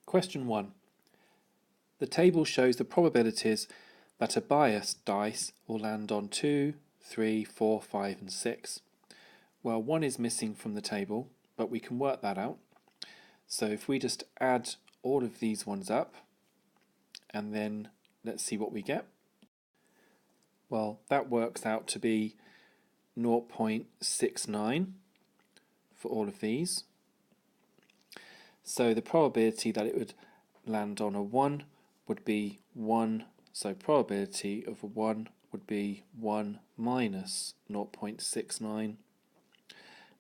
Question 1. The table shows the probabilities that a biased dice will land on 2, 3, 4, 5 and 6. Well, 1 is missing from the table, but we can work that out. So if we just add all of these ones up, and then let's see what we get. Well, that works out to be 0.69 for all of these. So the probability that it would land on a 1 would be 1. So probability of a 1 would be 1 minus 0.69,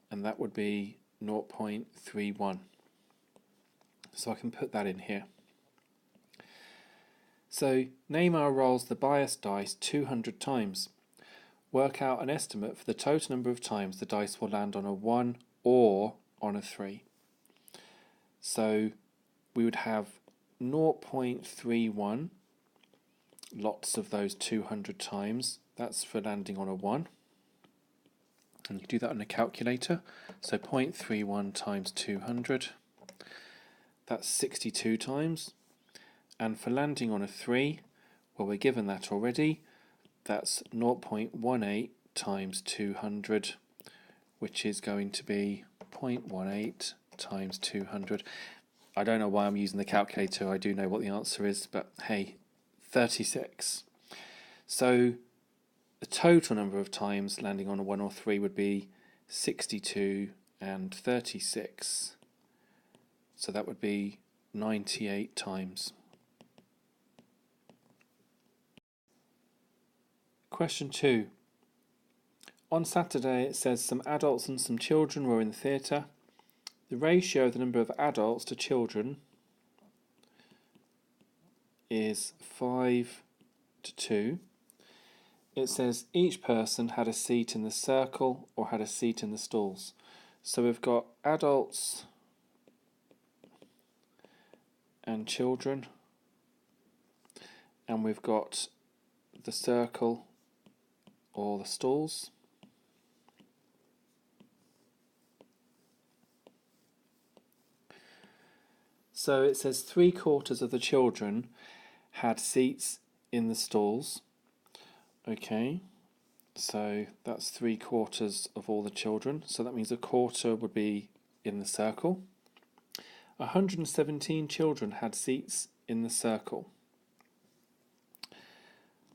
and that would be 0.31. So I can put that in here. So Neymar rolls the biased dice 200 times. Work out an estimate for the total number of times the dice will land on a 1 or on a 3. So we would have 0.31 lots of those 200 times. That's for landing on a 1. And you do that on a calculator. So 0.31 times 200. That's 62 times. And for landing on a 3, well, we're given that already. That's 0.18 times 200, which is going to be 0.18 times 200. I don't know why I'm using the calculator. I do know what the answer is, but hey, 36. So the total number of times landing on a 1 or 3 would be 62 and 36. So that would be 98 times. Question 2. On Saturday it says some adults and some children were in the theatre. The ratio of the number of adults to children is 5 to 2. It says each person had a seat in the circle or had a seat in the stalls. So we've got adults and children, and we've got the circle or the stalls. So it says 3/4 of the children had seats in the stalls. Okay, so that's 3/4 of all the children. So that means a quarter would be in the circle. 117 children had seats in the circle.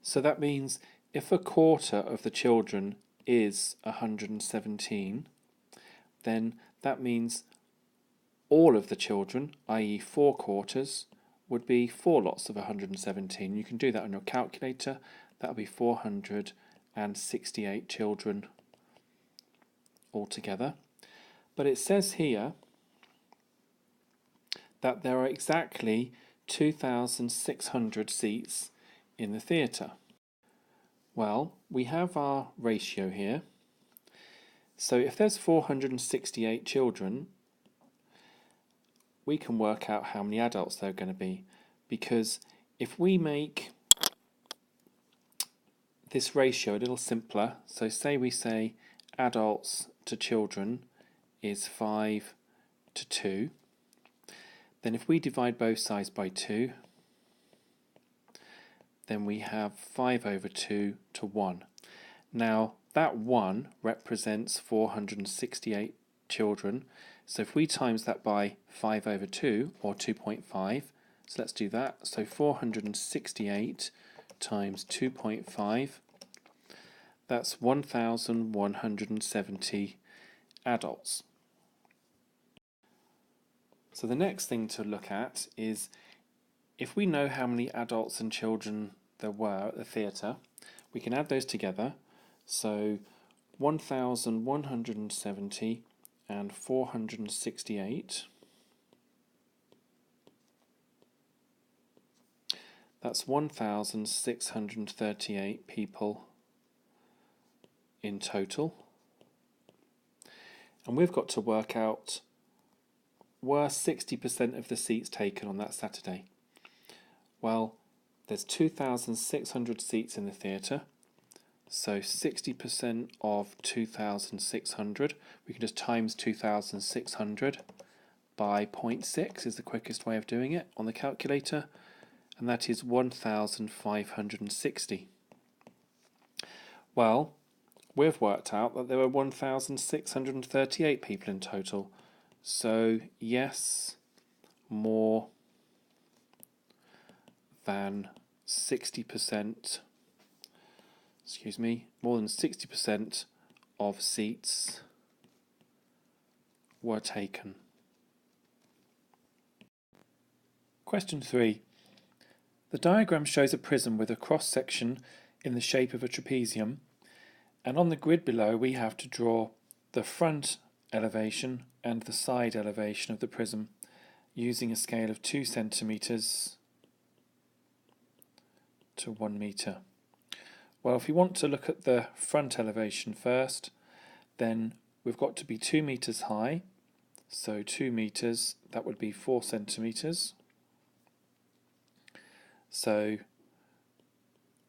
So that means if a quarter of the children is 117, then that means all of the children, i.e. 4/4, would be 4 lots of 117. You can do that on your calculator. That would be 468 children altogether. But it says here that there are exactly 2,600 seats in the theatre. Well, we have our ratio here. So if there's 468 children, we can work out how many adults there are going to be. Because if we make this ratio a little simpler, so say we say adults to children is 5 to 2, then if we divide both sides by 2, then we have 5/2 to 1. Now that 1 represents 468 children, so if we times that by 5/2 or 2.5, so let's do that. So 468 times 2.5, that's 1,170 adults. So the next thing to look at is, if we know how many adults and children there were at the theatre, we can add those together. So 1,170 and 468. That's 1,638 people in total. And we've got to work out, were 60% of the seats taken on that Saturday? Well, there's 2,600 seats in the theatre, so 60% of 2,600, we can just times 2,600, by 0.6 is the quickest way of doing it on the calculator, and that is 1,560. Well, we've worked out that there were 1,638 people in total. So yes, more than 60%, more than 60% of seats were taken. Question 3. The diagram shows a prism with a cross-section in the shape of a trapezium, and on the grid below we have to draw the front elevation and the side elevation of the prism using a scale of 2 centimeters to 1 meter. Well, if we want to look at the front elevation first, then we've got to be 2 meters high, so 2 meters, that would be 4 centimeters. So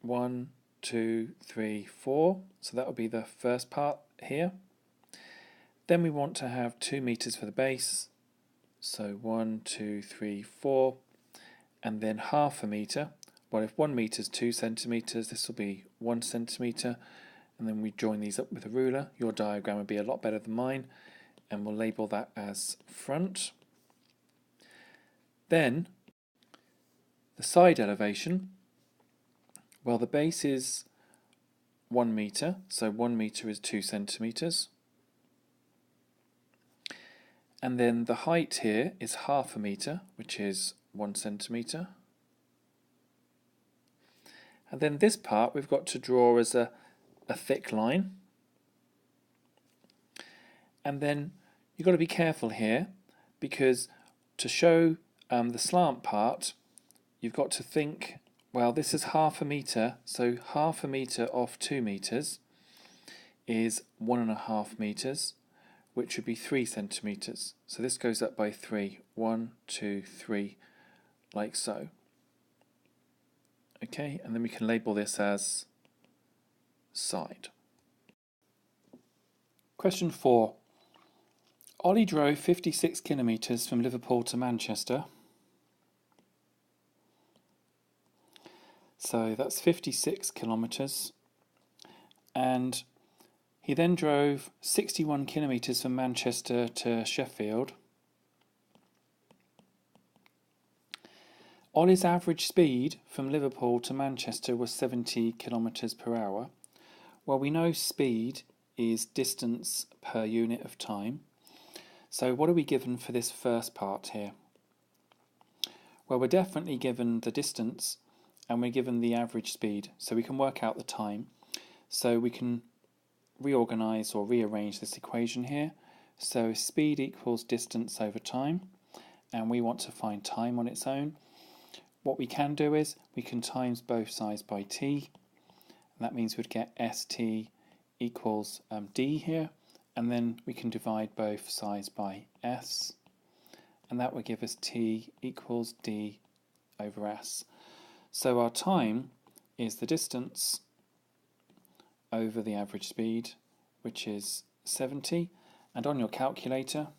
1, 2, 3, 4, so that would be the first part here. Then we want to have 2 meters for the base, so 1, 2, 3, 4, and then half a meter. Well, if 1 meter is 2 centimeters, this will be 1 centimeter, and then we join these up with a ruler. Your diagram would be a lot better than mine, and we'll label that as front. Then the side elevation, well, the base is 1 meter, so 1 meter is 2 centimeters. And then the height here is half a meter, which is 1 centimeter. And then this part we've got to draw as a thick line. And then you've got to be careful here, because to show the slant part, you've got to think, well, this is half a meter, so half a meter off 2 meters is 1.5 meters, which would be 3 centimeters. So this goes up by 3. 1, 2, 3, like so. Okay, and then we can label this as side. Question 4. Ollie drove 56 kilometres from Liverpool to Manchester. So that's 56 kilometres. And he then drove 61 kilometres from Manchester to Sheffield. Ollie's average speed from Liverpool to Manchester was 70 kilometres per hour. Well, we know speed is distance per unit of time. So what are we given for this first part here? Well, we're definitely given the distance and we're given the average speed, so we can work out the time. So we can reorganize or rearrange this equation here. So speed equals distance over time, and we want to find time on its own. What we can do is we can times both sides by t, and that means we'd get st equals d here, and then we can divide both sides by s, and that would give us t equals d over s. So our time is the distance over the average speed, which is 70, and on your calculator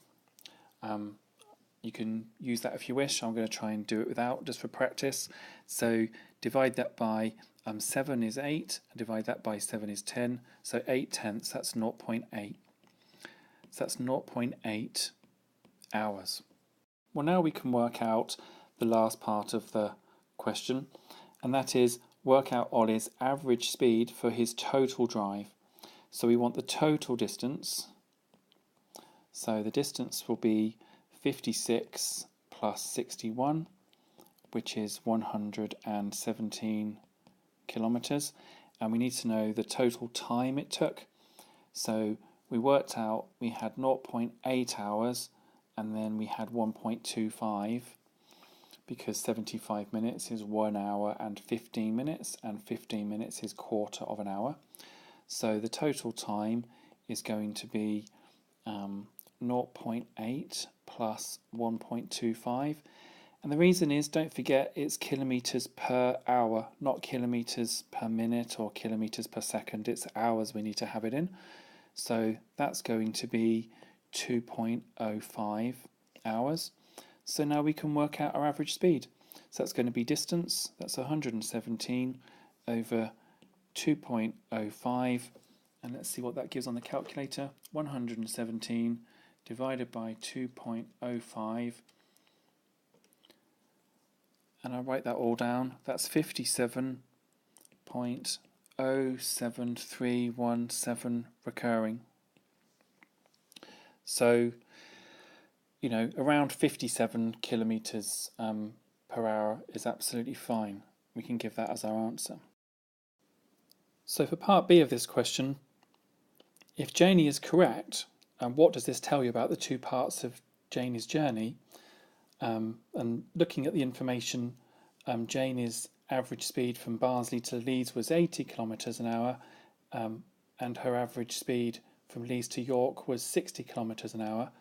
you can use that if you wish. I'm going to try and do it without, just for practice. So divide that by 7 is 8, and divide that by 7 is 10, so 8/10, that's 0.8. So that's 0.8 hours. Well, now we can work out the last part of the question, and that is work out Ollie's average speed for his total drive. So we want the total distance. So the distance will be 56 plus 61, which is 117 kilometres, and we need to know the total time it took. So we worked out we had 0.8 hours, and then we had 1.25, because 75 minutes is 1 hour and 15 minutes, and 15 minutes is quarter of an hour. So the total time is going to be 0.8 plus 1.25, and the reason is, don't forget, it's kilometres per hour, not kilometres per minute or kilometres per second. It's hours we need to have it in. So that's going to be 2.05 hours. So now we can work out our average speed. So that's going to be distance, that's 117 over 2.05, and let's see what that gives on the calculator. 117 divided by 2.05, and I'll write that all down. That's 57.07317 recurring. So, you know, around 57 kilometers per hour is absolutely fine. We can give that as our answer. So for part B of this question, if Janie is correct, what does this tell you about the two parts of Janie's journey? And looking at the information, Janie's average speed from Barnsley to Leeds was 80 kilometres an hour, and her average speed from Leeds to York was 60 kilometres an hour.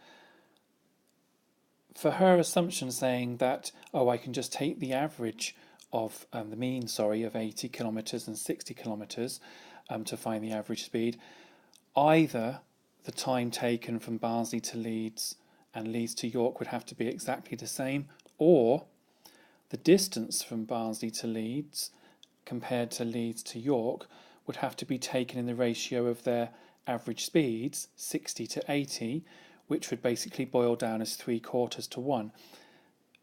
For her assumption saying that, I can just take the average of the mean, of 80 kilometres and 60 kilometres to find the average speed, either the time taken from Barnsley to Leeds and Leeds to York would have to be exactly the same, or the distance from Barnsley to Leeds compared to Leeds to York would have to be taken in the ratio of their average speeds, 60 to 80, which would basically boil down as 3/4 to 1.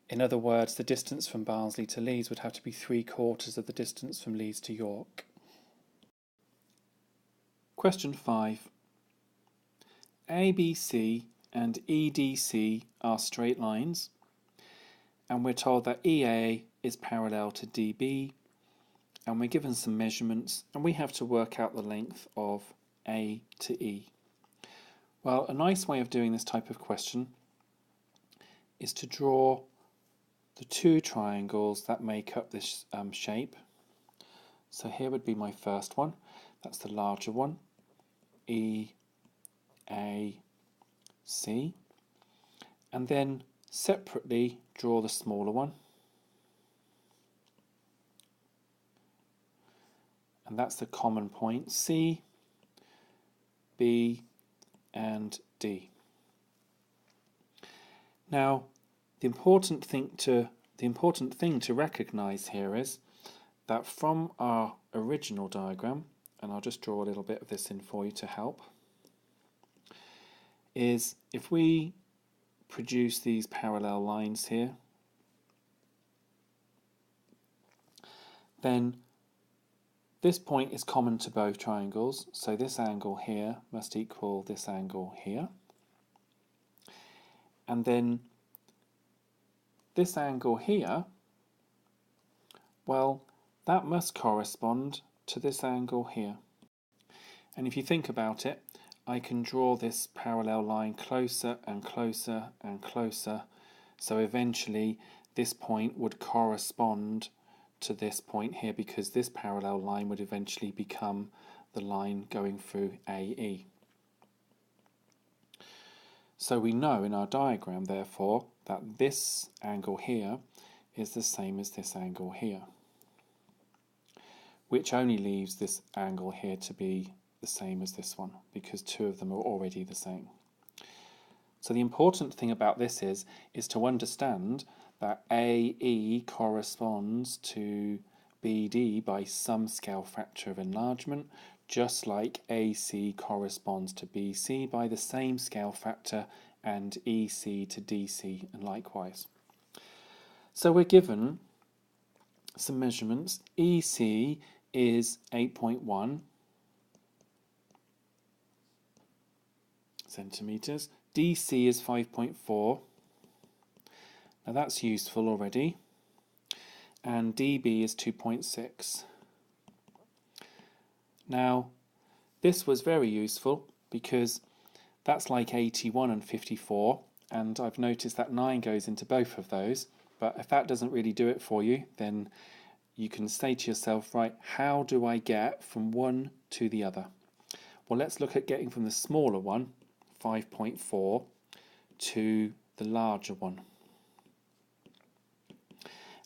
In other words, the distance from Barnsley to Leeds would have to be 3/4 of the distance from Leeds to York. Question 5. ABC and EDC are straight lines, and we're told that EA is parallel to DB, and we're given some measurements, and we have to work out the length of A to E. Well, a nice way of doing this type of question is to draw the two triangles that make up this shape. So here would be my first one, that's the larger one, EAC, and then separately draw the smaller one, and that's the common point, C, B and D. Now, the important thing to recognize here is that from our original diagram, and I'll just draw a little bit of this in for you to help, is if we produce these parallel lines here, then this point is common to both triangles, so this angle here must equal this angle here. And then this angle here, well, that must correspond to this angle here. And if you think about it, I can draw this parallel line closer and closer and closer, so eventually this point would correspond to this point here, because this parallel line would eventually become the line going through AE. So we know in our diagram, therefore, that this angle here is the same as this angle here, which only leaves this angle here to be the same as this one, because two of them are already the same. So the important thing about this is to understand that AE corresponds to BD by some scale factor of enlargement, just like AC corresponds to BC by the same scale factor, and EC to DC, and likewise. So we're given some measurements. EC is 8.1 centimetres. DC is 5.4. Now that's useful already. And DB is 2.6. Now, this was very useful because that's like 81 and 54, and I've noticed that 9 goes into both of those, but if that doesn't really do it for you, then you can say to yourself, right, how do I get from one to the other? Well, let's look at getting from the smaller one, 5.4, to the larger one.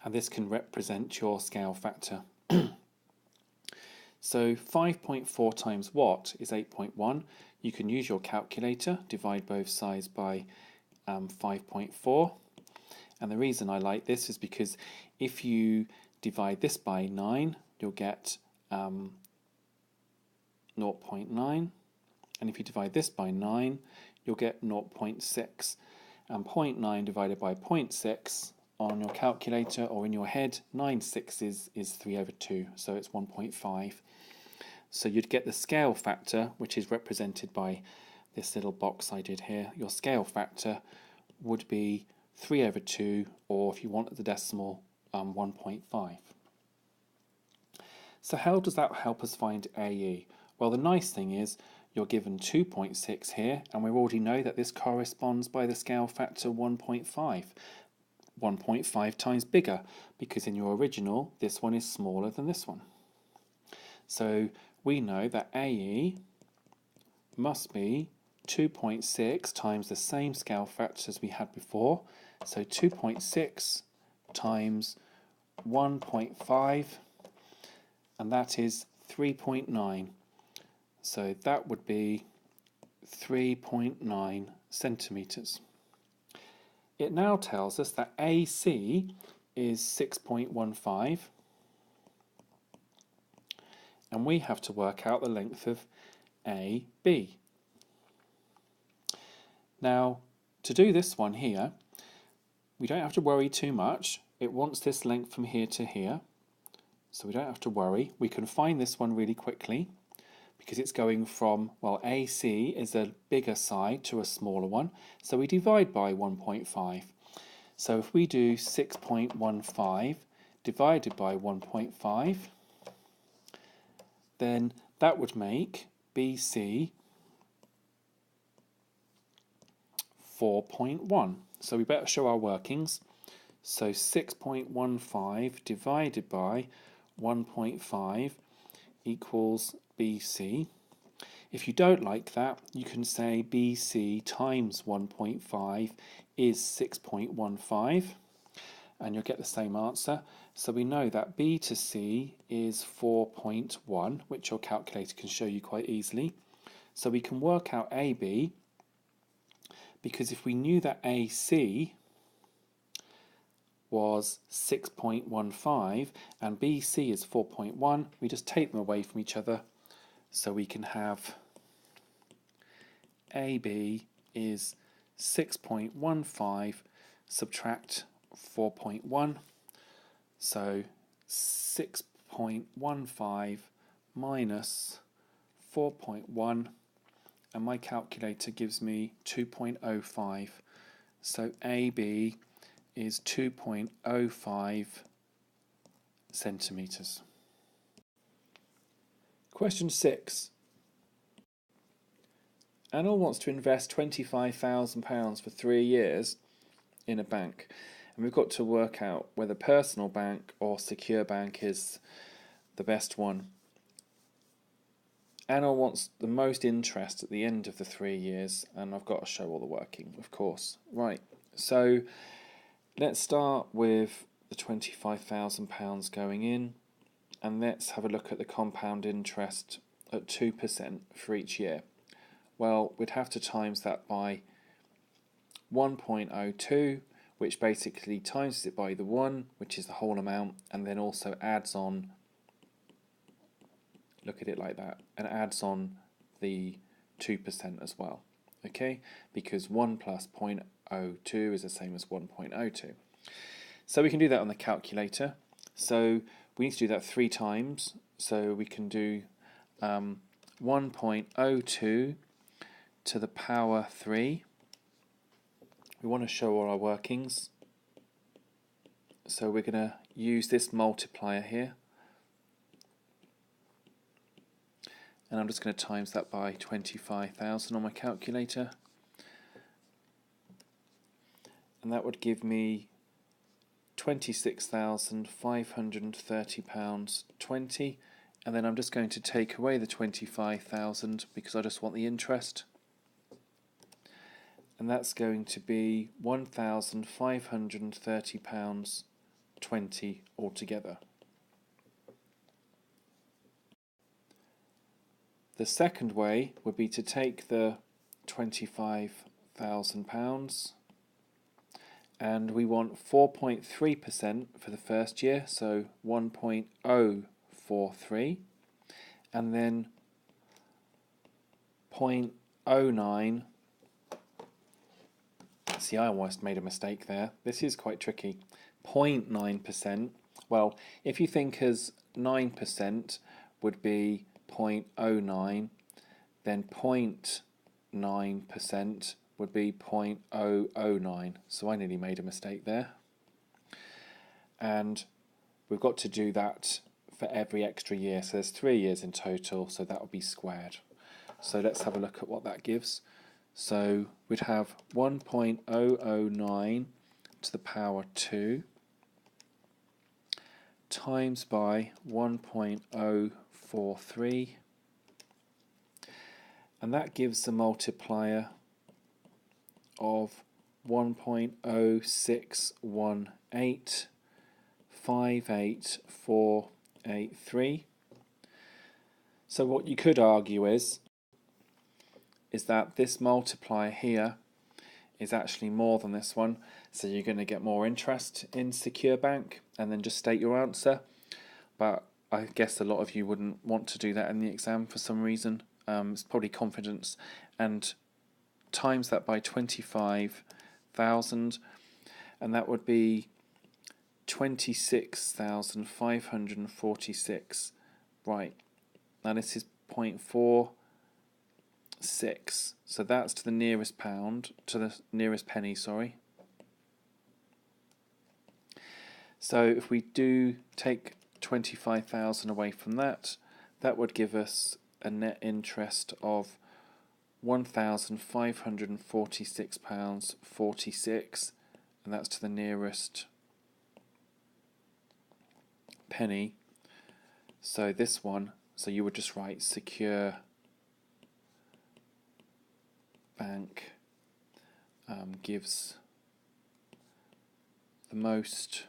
And this can represent your scale factor. So 5.4 times what is 8.1? You can use your calculator, divide both sides by 5.4. And the reason I like this is because if you divide this by 9, you'll get 0.9. And if you divide this by 9, you'll get 0.6. And 0.9 divided by 0.6 on your calculator or in your head, 9 sixths is 3 over 2, so it's 1.5. So you'd get the scale factor, which is represented by this little box I did here. Your scale factor would be 3 over 2, or if you wanted the decimal, 1.5. So how does that help us find AE? Well, the nice thing is you're given 2.6 here, and we already know that this corresponds by the scale factor 1.5. 1.5 times bigger, because in your original, this one is smaller than this one. So we know that AE must be 2.6 times the same scale factor as we had before. So 2.6 times 1.5, and that is 3.9. So that would be 3.9 centimetres. It now tells us that AC is 6.15, and we have to work out the length of AB. Now, to do this one here, we don't have to worry too much. It wants this length from here to here, so we don't have to worry. We can find this one really quickly because it's going from, well, AC is a bigger side to a smaller one, so we divide by 1.5. So if we do 6.15 divided by 1.5, then that would make BC 4.1. So we better show our workings. So 6.15 divided by 1.5 equals BC. If you don't like that, you can say BC times 1.5 is 6.15, and you'll get the same answer. So we know that B to C is 4.1, which your calculator can show you quite easily. So we can work out AB, because if we knew that AC was 6.15 and BC is 4.1, we just take them away from each other. So we can have AB is 6.15 subtract 4.1. So 6.15 minus 4.1, and my calculator gives me 2.05. So AB is 2.05 centimetres. Question 6. Anil wants to invest £25,000 for 3 years in a bank, and we've got to work out whether personal bank or secure bank is the best one. Anil wants the most interest at the end of the 3 years, and I've got to show all the working, of course. Right, so let's start with the £25,000 going in, and let's have a look at the compound interest at 2% for each year. Well, we'd have to times that by 1.02, which basically times it by the 1, which is the whole amount, and then also adds on, look at it like that, and adds on the 2% as well, okay? Because 1 plus 0.02 is the same as 1.02. So we can do that on the calculator. So we need to do that 3 times. So we can do 1.02 to the power 3. We want to show all our workings. So we're going to use this multiplier here. And I'm just going to times that by 25,000 on my calculator. And that would give me £26,530.20, and then I'm just going to take away the 25,000 because I just want the interest, and that's going to be £1,530.20 altogether. The second way would be to take the £25,000 and we want 4.3% for the first year, so 1.043, and then 0.09. See, I almost made a mistake there. This is quite tricky. 0.9%. Well, if you think as 9% would be 0.09, then 0.9% would be 0.009. So I nearly made a mistake there. And we've got to do that for every extra year. So there's 3 years in total, so that will be squared. So let's have a look at what that gives. So we'd have 1.009 to the power 2 times by 1.043, and that gives a multiplier of 1.061858,483. So what you could argue is that this multiplier here is actually more than this one, so you're going to get more interest in Secure Bank, and then just state your answer. But I guess a lot of you wouldn't want to do that in the exam for some reason. It's probably confidence, and times that by 25,000, and that would be 26,546. Right, now this is 0.46, so that's to the nearest pound, to the nearest penny, sorry. So if we do take 25,000 away from that, that would give us a net interest of £1,546.46, and that's to the nearest penny. So this one, so you would just write Secure Bank gives the most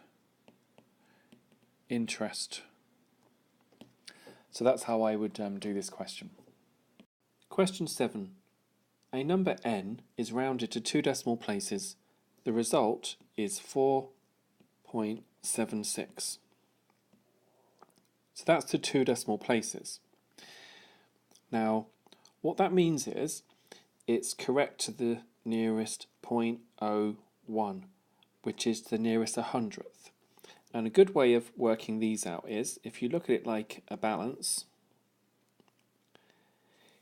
interest. So that's how I would do this question. Question 7. A number n is rounded to 2 decimal places. The result is 4.76. So that's to 2 decimal places. Now, what that means is it's correct to the nearest 0.01, which is the nearest 100th. And a good way of working these out is, if you look at it like a balance,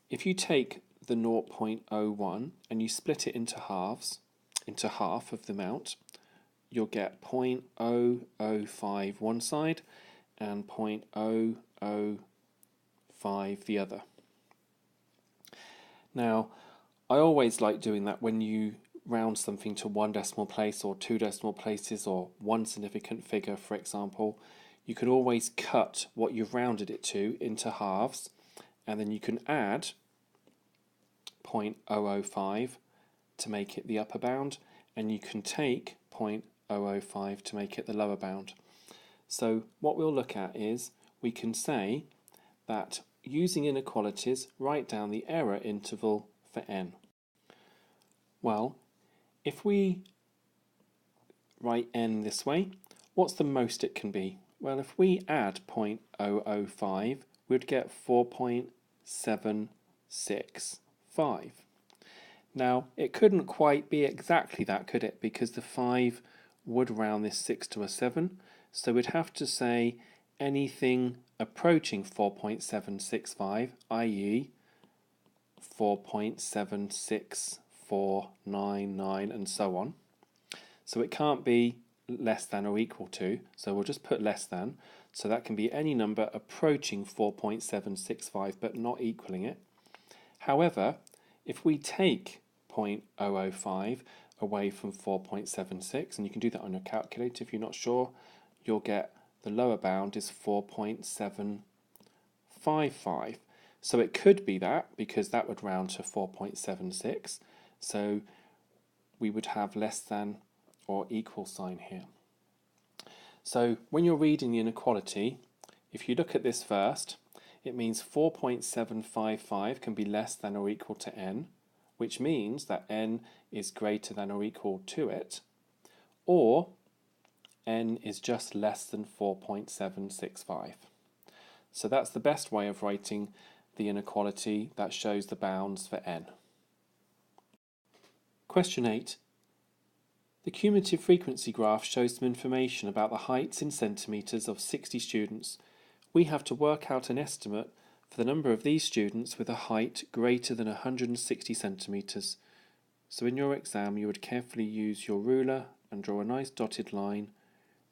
if you take the 0.01 and you split it into halves, into half of the amount, you'll get 0.005 one side and 0.005 the other. Now, I always like doing that when you round something to 1 decimal place or 2 decimal places or 1 significant figure, for example. You can always cut what you've rounded it to into halves, and then you can add 0.005 to make it the upper bound, and you can take 0.005 to make it the lower bound. So what we'll look at is, we can say that using inequalities, write down the error interval for n. Well, if we write n this way, what's the most it can be? Well, if we add 0.005, we'd get 4.765. Now, it couldn't quite be exactly that, could it? Because the 5 would round this 6 to a 7, so we'd have to say anything approaching 4.765, i.e. 4.76499 and so on. So it can't be less than or equal to, so we'll just put less than. So that can be any number approaching 4.765 but not equaling it. However, if we take 0.005 away from 4.76, and you can do that on your calculator if you're not sure, you'll get the lower bound is 4.755. So it could be that, because that would round to 4.76. So we would have less than or equal sign here. So when you're reading the inequality, if you look at this first, it means 4.755 can be less than or equal to n, which means that n is greater than or equal to it, or n is just less than 4.765. So that's the best way of writing the inequality that shows the bounds for n. Question 8. The cumulative frequency graph shows some information about the heights in centimetres of 60 students. We have to work out an estimate for the number of these students with a height greater than 160 centimetres. So in your exam you would carefully use your ruler and draw a nice dotted line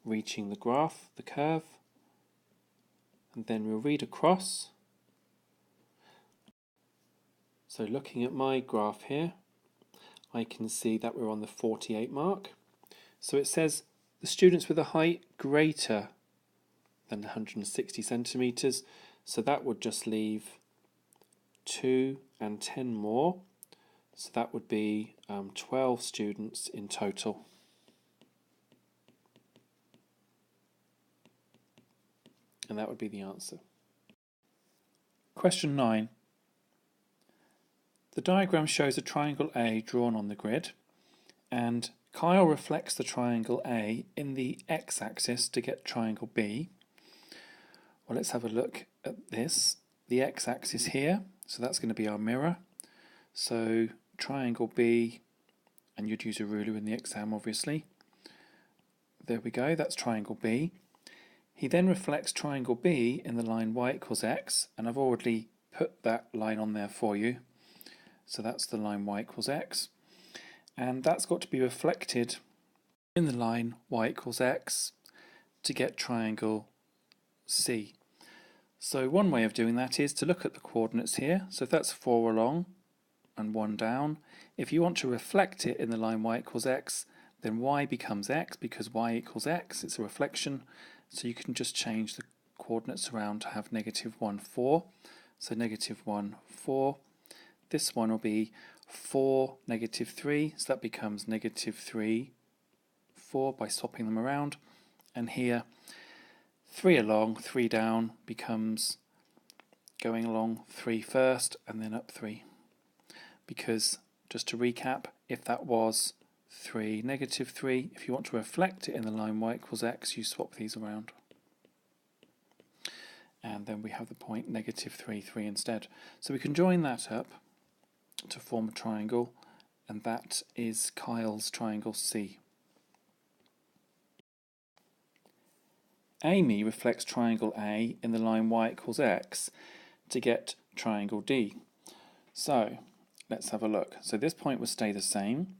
reaching the graph, the curve, and then we'll read across. So looking at my graph here, I can see that we're on the 48 mark. So it says the students with a height greater than 160 centimetres, so that would just leave 2 and 10 more. So that would be 12 students in total. And that would be the answer. Question 9. The diagram shows a triangle A drawn on the grid, and Kyle reflects the triangle A in the x-axis to get triangle B. Well, let's have a look at this. The x-axis here, so that's going to be our mirror. So triangle B, and you'd use a ruler in the exam obviously. There we go, that's triangle B. He then reflects triangle B in the line y equals x, and I've already put that line on there for you. So that's the line y equals x, and that's got to be reflected in the line y equals x to get triangle C. So one way of doing that is to look at the coordinates here. So if that's 4 along and 1 down, if you want to reflect it in the line y equals x, then y becomes x because y equals x, it's a reflection. So you can just change the coordinates around to have -1, 4. So -1, 4. This one will be 4, -3, so that becomes -3, 4 by swapping them around. And here, 3 along, 3 down becomes going along 3 first and then up 3. Because, just to recap, if that was 3, -3, if you want to reflect it in the line y equals x, you swap these around. And then we have the point -3, 3 instead. So we can join that up to form a triangle, and that is Kyle's triangle C. Amy reflects triangle A in the line y equals x to get triangle D. So let's have a look. So this point will stay the same.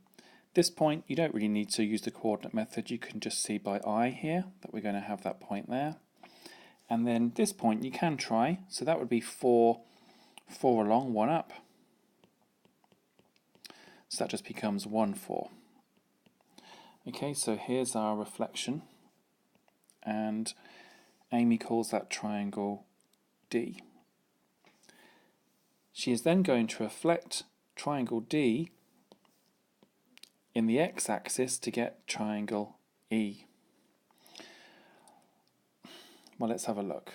This point, you don't really need to use the coordinate method. You can just see by eye here that we're going to have that point there. And then this point you can try. So that would be 4 along, 1 up. So that just becomes 1, 4. Okay, so here's our reflection. And Amy calls that triangle D. She is then going to reflect triangle D in the x-axis to get triangle E. Well, let's have a look.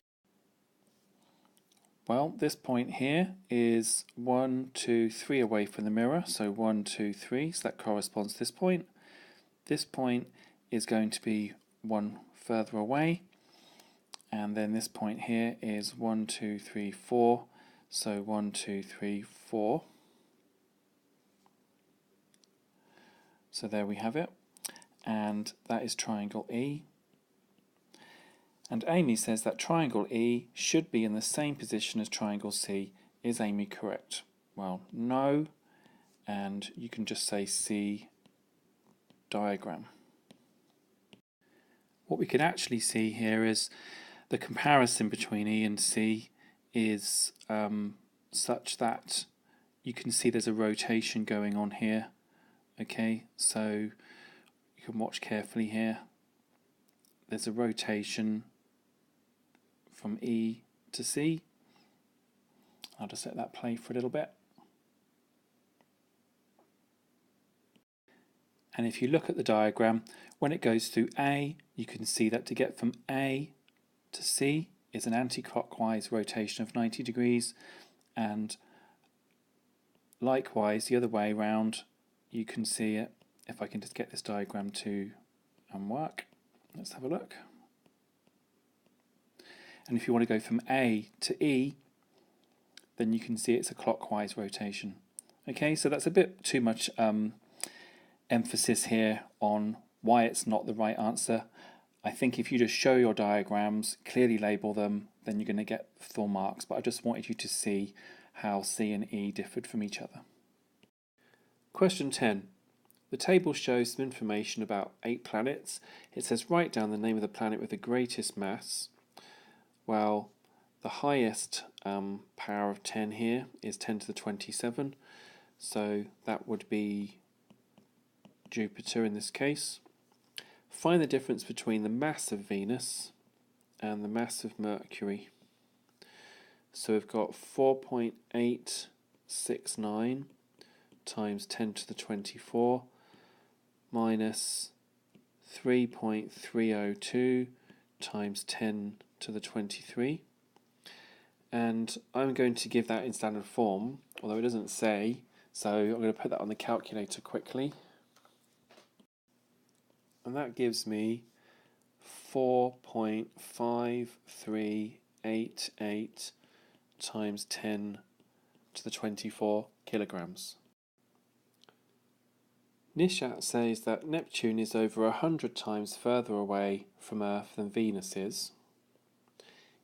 Well, this point here is 1, 2, 3 away from the mirror, so 1, 2, 3, so that corresponds to this point. This point is going to be 1 further away, and then this point here is 1, 2, 3, 4, so 1, 2, 3, 4. So there we have it, and that is triangle E. And Amy says that triangle E should be in the same position as triangle C. Is Amy correct? Well, no, and you can just say C diagram. What we can actually see here is the comparison between E and C is such that you can see there's a rotation going on here. Okay, so you can watch carefully here. There's a rotation from E to C. I'll just let that play for a little bit. And if you look at the diagram, when it goes through A, you can see that to get from A to C is an anti-clockwise rotation of 90 degrees, and likewise the other way around, you can see it, if I can just get this diagram to and work. Let's have a look. And if you want to go from A to E, then you can see it's a clockwise rotation. Okay, so that's a bit too much emphasis here on why it's not the right answer. I think if you just show your diagrams, clearly label them, then you're going to get full marks. But I just wanted you to see how C and E differed from each other. Question 10. The table shows some information about 8 planets. It says write down the name of the planet with the greatest mass. Well, the highest power of 10 here is 10 to the 27. So that would be Jupiter in this case. Find the difference between the mass of Venus and the mass of Mercury. So we've got 4.869 times 10 to the 24 minus 3.302 times 10 to the 23. And I'm going to give that in standard form, although it doesn't say, so I'm going to put that on the calculator quickly. And that gives me 4.5388 times 10 to the 24 kilograms. Nishat says that Neptune is over 100 times further away from Earth than Venus is.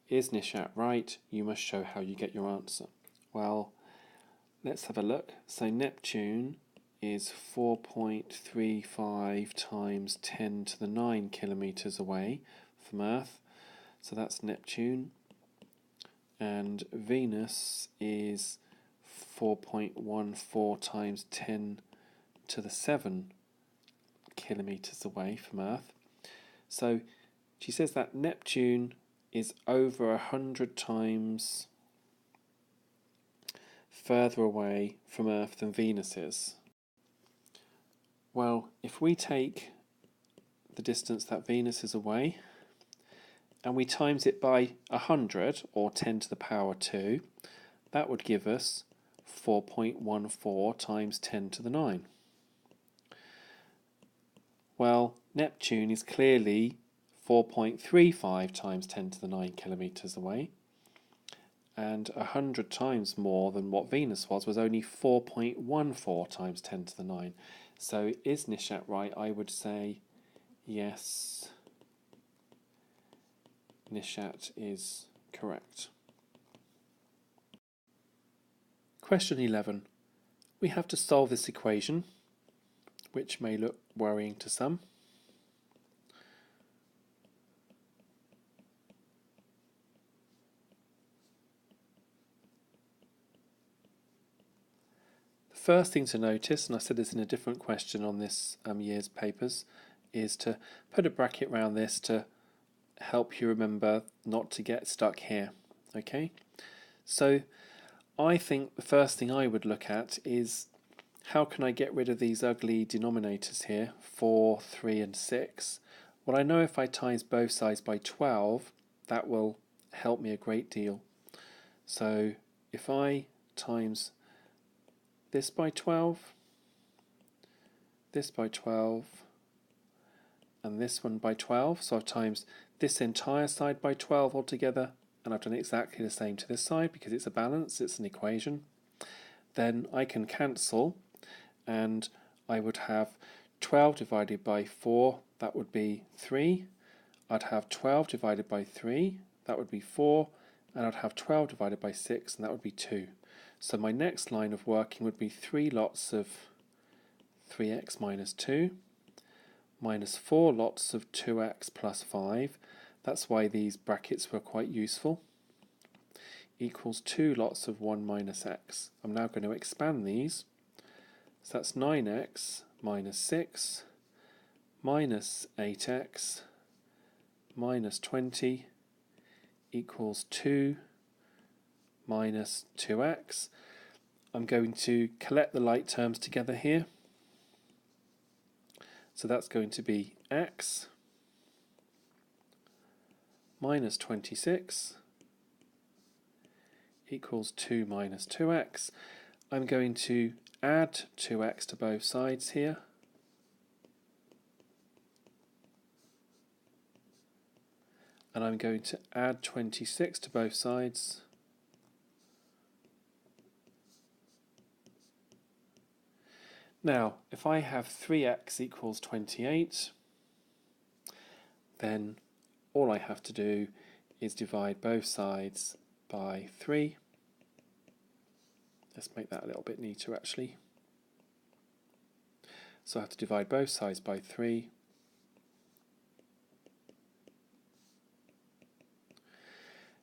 Is Nishat right? You must show how you get your answer. Well, let's have a look. So Neptune is 4.35 times 10 to the 9 kilometers away from Earth. So that's Neptune. And Venus is 4.14 times 10 to the 7 kilometers away from Earth. So she says that Neptune is over 100 times further away from Earth than Venus is. Well, if we take the distance that Venus is away and we times it by 100, or 10 to the power 2, that would give us 4.14 times 10 to the 9. Well, Neptune is clearly 4.35 times 10 to the 9 kilometers away, and 100 times more than what Venus was only 4.14 times 10 to the 9. So is Nishat right? I would say yes, Nishat is correct. Question 11. We have to solve this equation, which may look worrying to some. First thing to notice, and I said this in a different question on this year's papers, is to put a bracket around this to help you remember not to get stuck here. Okay, so I think the first thing I would look at is how can I get rid of these ugly denominators here, 4, 3 and 6. Well, I know if I times both sides by 12, that will help me a great deal. So if I times this by 12, this by 12, and this one by 12. So I've times this entire side by 12 altogether, and I've done exactly the same to this side because it's a balance, it's an equation. Then I can cancel, and I would have 12 divided by 4, that would be 3. I'd have 12 divided by 3, that would be 4, and I'd have 12 divided by 6, and that would be 2. So my next line of working would be 3 lots of 3x minus 2 minus 4 lots of 2x plus 5. That's why these brackets were quite useful. Equals 2 lots of 1 minus x. I'm now going to expand these. So that's 9x minus 6 minus 8x minus 20 equals 2 minus 2x. I'm going to collect the like terms together here. So that's going to be x minus 26 equals 2 minus 2x. I'm going to add 2x to both sides here. and I'm going to add 26 to both sides. Now, if I have 3x equals 28, then all I have to do is divide both sides by 3. Let's make that a little bit neater actually. So I have to divide both sides by 3.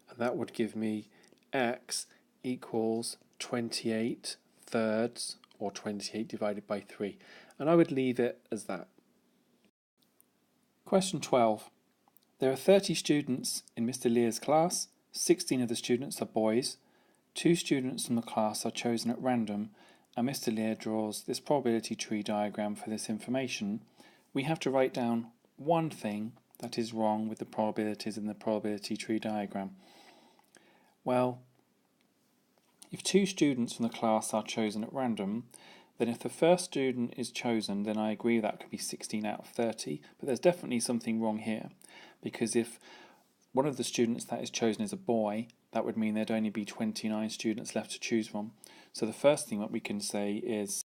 And that would give me x equals 28 thirds, or 28 divided by 3. And I would leave it as that. Question 12. There are 30 students in Mr. Lear's class. 16 of the students are boys. 2 students from the class are chosen at random, and Mr. Lear draws this probability tree diagram for this information. We have to write down one thing that is wrong with the probabilities in the probability tree diagram. Well, if 2 students from the class are chosen at random, then if the first student is chosen, then I agree that could be 16 out of 30, but there's definitely something wrong here, because if one of the students that is chosen is a boy, that would mean there'd only be 29 students left to choose from. So the first thing that we can say is,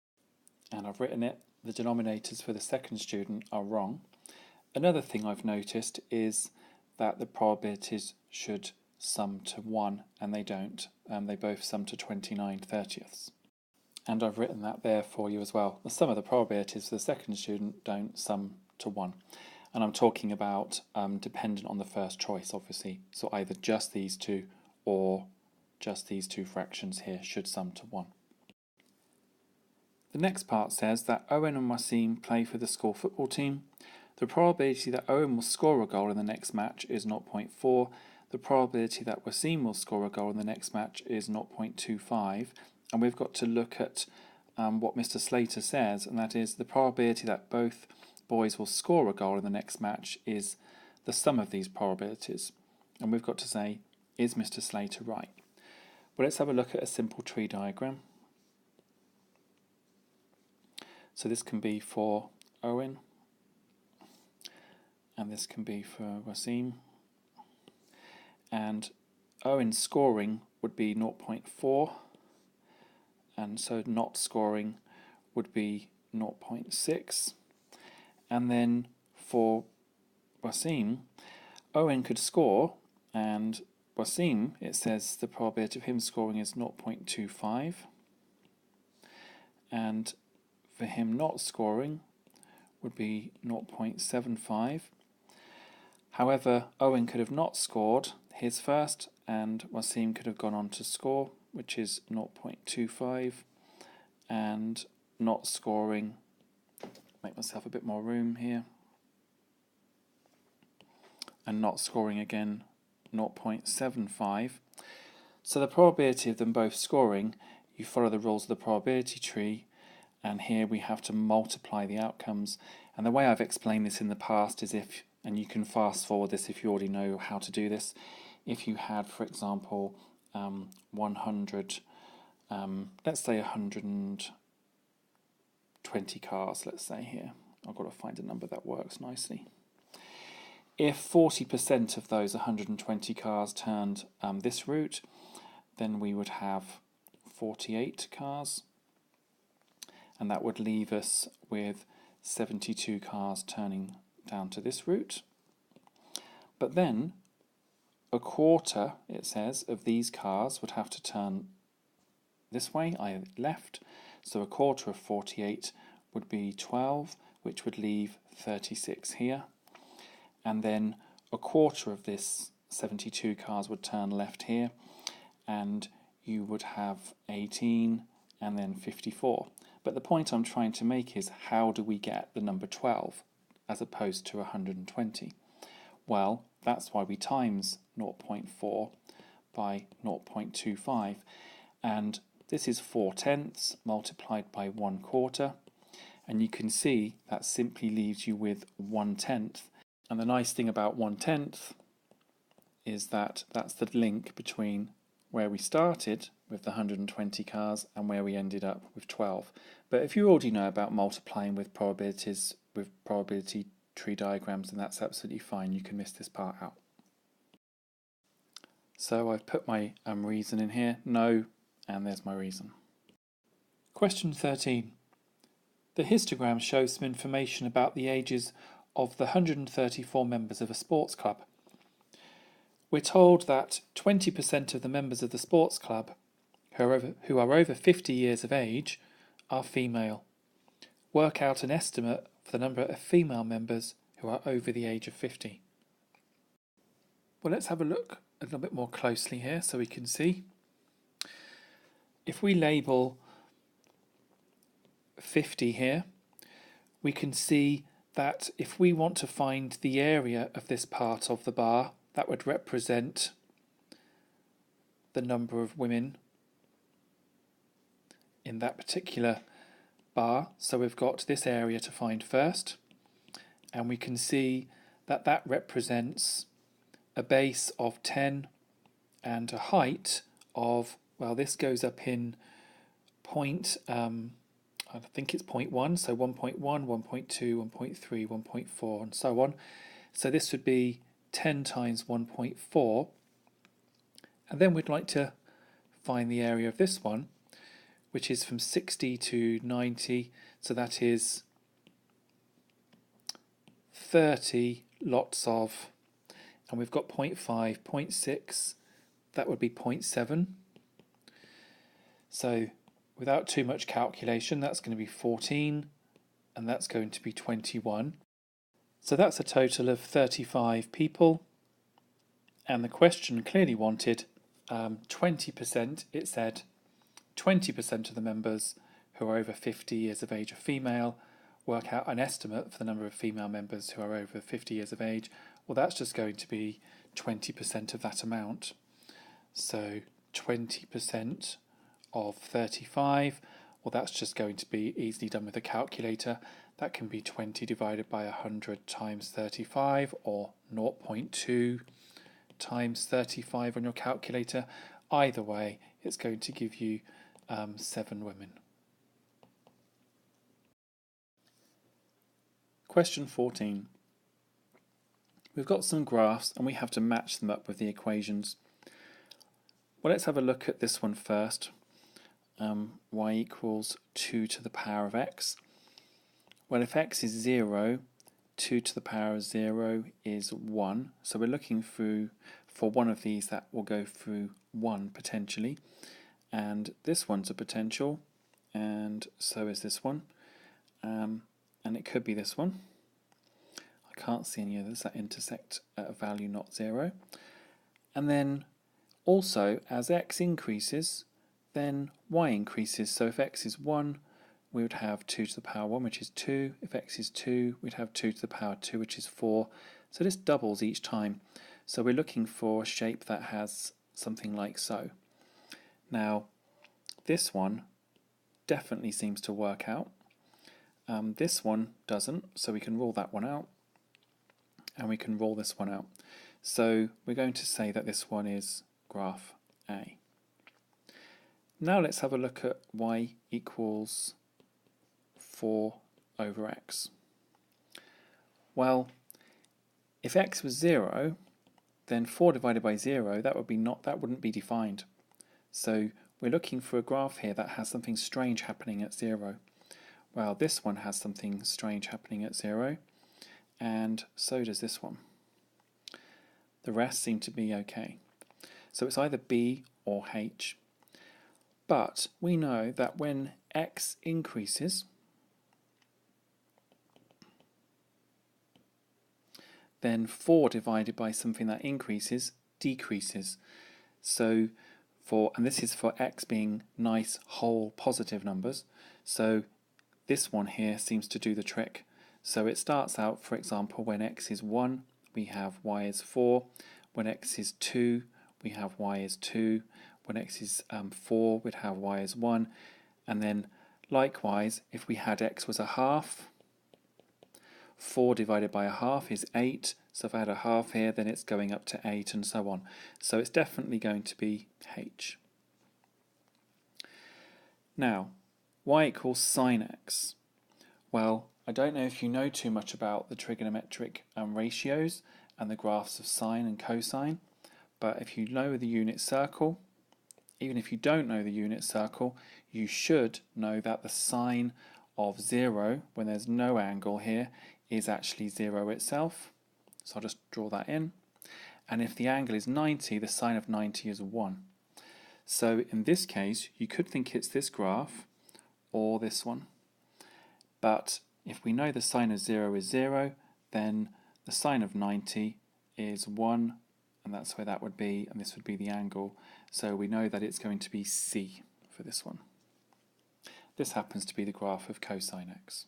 and I've written it, the denominators for the second student are wrong. Another thing I've noticed is that the probabilities should sum to 1, and they don't. They both sum to 29/30ths. And I've written that there for you as well. The sum of the probabilities for the second student don't sum to 1. And I'm talking about dependent on the first choice, obviously. So either just these two or just these two fractions here should sum to 1. The next part says that Owen and Wasim play for the school football team. The probability that Owen will score a goal in the next match is 0.4. The probability that Wasim will score a goal in the next match is 0.25. And we've got to look at what Mr. Slater says, and that is the probability that both boys will score a goal in the next match is the sum of these probabilities. And we've got to say, is Mr. Slater right? Well, let's have a look at a simple tree diagram. So this can be for Owen, and this can be for Wasim. And Owen's scoring would be 0.4, and so not scoring would be 0.6. And then for Wasim, Owen could score, and Wasim, it says the probability of him scoring is 0.25, and for him not scoring would be 0.75. However, Owen could have not scored his first, and Wasim could have gone on to score, which is 0.25, and not scoring, make myself a bit more room here, and not scoring again, 0.75. So the probability of them both scoring, you follow the rules of the probability tree, and here we have to multiply the outcomes. And the way I've explained this in the past is if, and you can fast forward this if you already know how to do this, if you had, for example, 100, let's say 120 cars, let's say here. I've got to find a number that works nicely. If 40% of those 120 cars turned this route, then we would have 48 cars, and that would leave us with 72 cars turning down to this route. But then a quarter, it says, of these cars would have to turn this way, i.e. left. So a quarter of 48 would be 12, which would leave 36 here. And then a quarter of this 72 cars would turn left here, and you would have 18 and then 54. But the point I'm trying to make is, how do we get the number 12 as opposed to 120? Well, that's why we times 0.4 by 0.25, and this is 4/10 multiplied by 1/4, and you can see that simply leaves you with 1/10. And the nice thing about 1/10 is that that's the link between where we started with the 120 cars and where we ended up with 12. But if you already know about multiplying with probabilities, with probability tree diagrams, then that's absolutely fine. You can miss this part out. So I've put my reason in here, no, and there's my reason. Question 13. The histogram shows some information about the ages of the 134 members of a sports club. We're told that 20% of the members of the sports club who are over 50 years of age are female. Work out an estimate for the number of female members who are over the age of 50. Well, let's have a look a little bit more closely here so we can see. If we label 50 here, we can see that if we want to find the area of this part of the bar, that would represent the number of women in that particular bar. So we've got this area to find first, and we can see that that represents a base of 10 and a height of, well, this goes up in I think it's 0.1, so 1.1, 1.2, 1.3, 1.4, and so on. So this would be 10 times 1.4. And then we'd like to find the area of this one, which is from 60 to 90. So that is 30 lots of, and we've got 0.5, 0.6, that would be 0.7. So without too much calculation, that's going to be 14, and that's going to be 21. So that's a total of 35 people. And the question clearly wanted 20%. It said 20% of the members who are over 50 years of age are female. Work out an estimate for the number of female members who are over 50 years of age. Well, that's just going to be 20% of that amount. So 20% of 35, well, that's just going to be easily done with a calculator. That can be 20 divided by 100 times 35, or 0.2 times 35 on your calculator. Either way, it's going to give you 7 women. Question 14. We've got some graphs and we have to match them up with the equations. Well, let's have a look at this one first. Y equals 2 to the power of x. Well, if x is 0, 2 to the power of 0 is 1. So we're looking for one of these that will go through 1 potentially. And this one's a potential, and so is this one. And it could be this one. I can't see any others that intersect at a value not 0. And then also, as x increases, then y increases. So if x is 1, we would have 2 to the power 1, which is 2. If x is 2, we'd have 2 to the power 2, which is 4. So this doubles each time. So we're looking for a shape that has something like so. Now, this one definitely seems to work out. This one doesn't, so we can rule that one out. And we can rule this one out. So we're going to say that this one is graph A. Now let's have a look at y equals 4 over x. Well, if x was 0, then 4 divided by 0, that wouldn't be defined. So we're looking for a graph here that has something strange happening at 0. Well, this one has something strange happening at 0, and so does this one. The rest seem to be okay. So it's either B or H. But we know that when x increases, then 4 divided by something that increases decreases. So and this is for x being nice, whole, positive numbers. So this one here seems to do the trick. So it starts out, for example, when x is 1, we have y is 4. When x is 2, we have y is 2. When x is 4, we'd have y as 1. And then likewise, if we had x was a half, 4 divided by a half is 8. So if I had a half here, then it's going up to 8 and so on. So it's definitely going to be h. Now, y equals sine x. Well, I don't know if you know too much about the trigonometric ratios and the graphs of sine and cosine, but if you know the unit circle, even if you don't know the unit circle, you should know that the sign of 0, when there's no angle here, is actually 0 itself. So I'll just draw that in. And if the angle is 90, the sign of 90 is 1. So in this case, you could think it's this graph or this one. But if we know the sign of 0 is 0, then the sign of 90 is 1, and that's where that would be, and this would be the angle. So we know that it's going to be C for this one. This happens to be the graph of cosine x.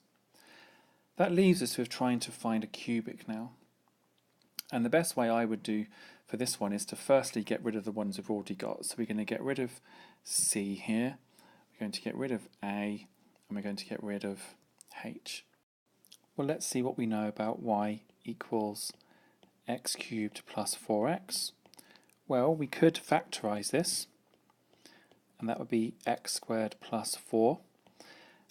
That leaves us with trying to find a cubic now. And the best way I would do for this one is to firstly get rid of the ones we've already got. So we're going to get rid of C here, we're going to get rid of A, and we're going to get rid of H. Well, let's see what we know about y equals x cubed plus 4x. Well, we could factorize this, and that would be x squared plus 4.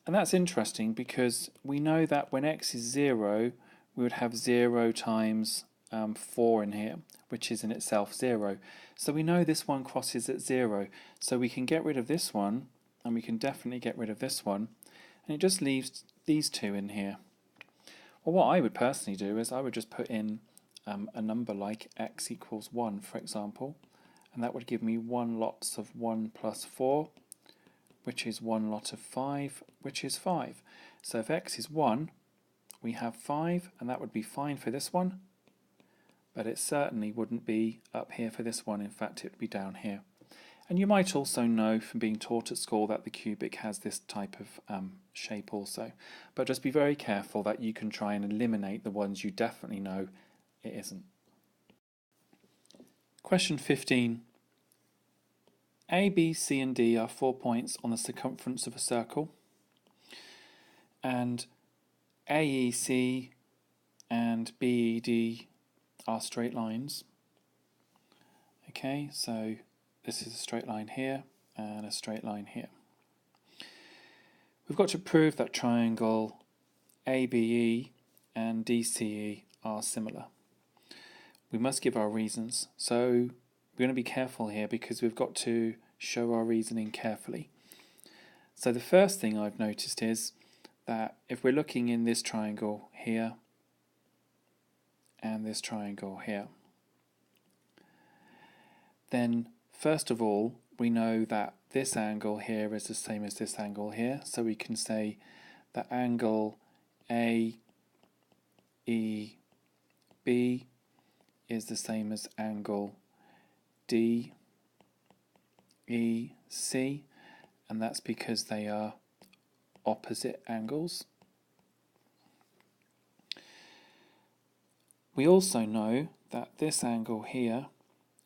And that's interesting because we know that when x is 0, we would have 0 times 4 in here, which is in itself 0. So we know this one crosses at 0. So we can get rid of this one, and we can definitely get rid of this one. And it just leaves these two in here. Well, what I would personally do is I would just put in a number like x equals 1, for example. And that would give me 1 lots of 1 plus 4, which is 1 lot of 5, which is 5. So if x is 1, we have 5, and that would be fine for this one. But it certainly wouldn't be up here for this one. In fact, it would be down here. And you might also know from being taught at school that the cubic has this type of shape also. But just be very careful that you can try and eliminate the ones you definitely know it isn't. Question 15. A, B, C and D are 4 points on the circumference of a circle. And AEC and BED are straight lines. Okay, so this is a straight line here and a straight line here. We've got to prove that triangle ABE and DCE are similar. We must give our reasons. So we're going to be careful here because we've got to show our reasoning carefully. So the first thing I've noticed is that if we're looking in this triangle here and this triangle here, then first of all we know that this angle here is the same as this angle here, so we can say that angle AEB is the same as angle DEC, and that's because they are opposite angles. We also know that this angle here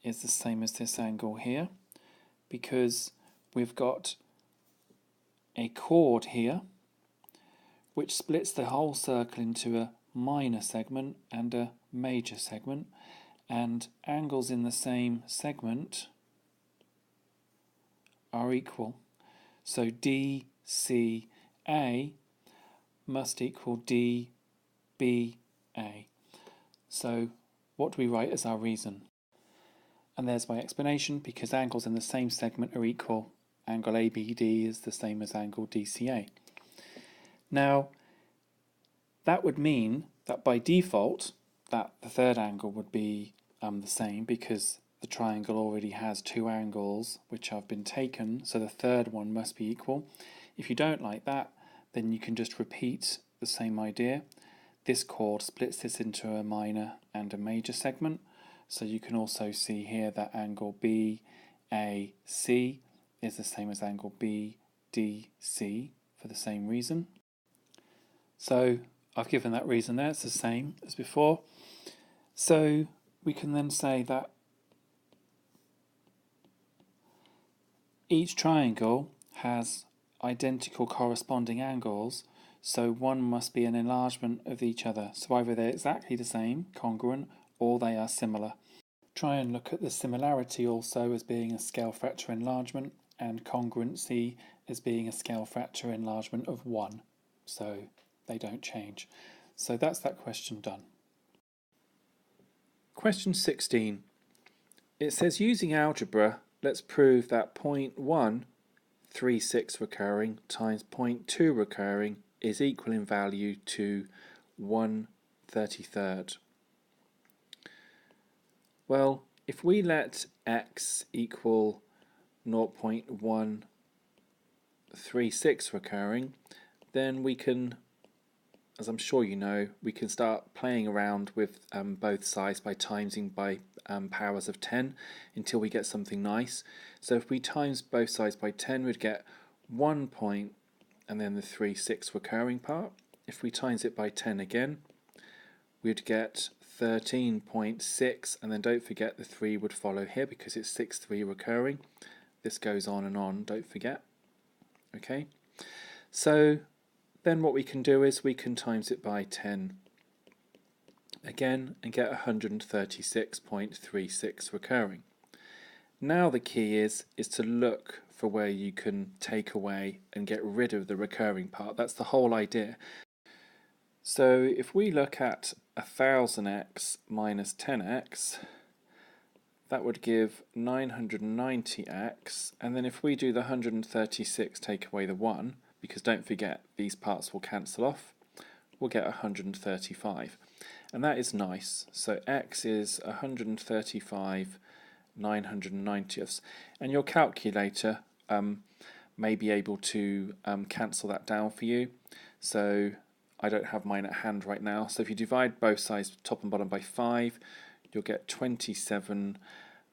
is the same as this angle here because we've got a chord here which splits the whole circle into a minor segment and a major segment, and angles in the same segment are equal. So DCA must equal DBA. So what do we write as our reason? And there's my explanation, because angles in the same segment are equal. Angle ABD is the same as angle DCA. Now, that would mean that by default, that the third angle would be the same, because the triangle already has two angles which have been taken, so the third one must be equal. If you don't like that, then you can just repeat the same idea. This chord splits this into a minor and a major segment, so you can also see here that angle BAC is the same as angle BDC for the same reason. So I've given that reason there, it's the same as before. So we can then say that each triangle has identical corresponding angles, so one must be an enlargement of each other. So either they're exactly the same, congruent, or they are similar. Try and look at the similarity also as being a scale factor enlargement, and congruency as being a scale factor enlargement of 1. So they don't change. So that's that question done. Question 16. it says using algebra, let's prove that 0.136 recurring times 0.2 recurring is equal in value to 1/33. Well, if we let x equal 0.136 recurring, then we can, as I'm sure you know, we can start playing around with both sides by timesing by powers of 10 until we get something nice. So if we times both sides by 10, we'd get 1 point and then the 36 recurring part. If we times it by 10 again, we'd get 13.6, and then don't forget the 3 would follow here because it's 6/3 recurring. This goes on, don't forget. Okay, so then what we can do is we can times it by 10 again and get 136.36 recurring. Now the key is to look for where you can take away and get rid of the recurring part. That's the whole idea. So if we look at 1000x minus 10x, that would give 990x, and then if we do the 136 take away the 1, because don't forget these parts will cancel off, we'll get 135, and that is nice. So x is 135 990ths, and your calculator may be able to cancel that down for you. So I don't have mine at hand right now. So if you divide both sides, top and bottom, by 5, you'll get 27,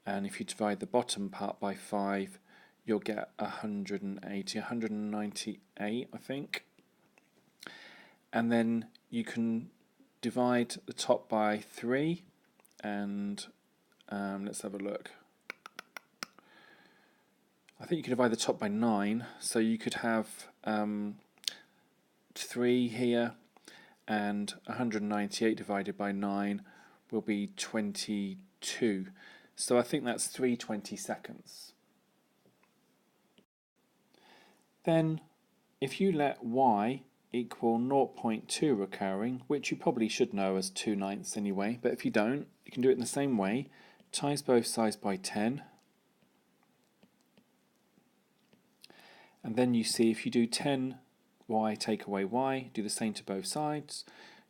and if you divide the bottom part by 5, you'll get 180, 198, I think. And then you can divide the top by 3, and let's have a look. I think you could divide the top by 9, so you could have 3 here, and 198 divided by 9 will be 22. So I think that's 3/22. Then if you let y equal 0.2 recurring, which you probably should know as 2/9 anyway, but if you don't, you can do it in the same way. Times both sides by 10, and then you see if you do 10y take away y, do the same to both sides,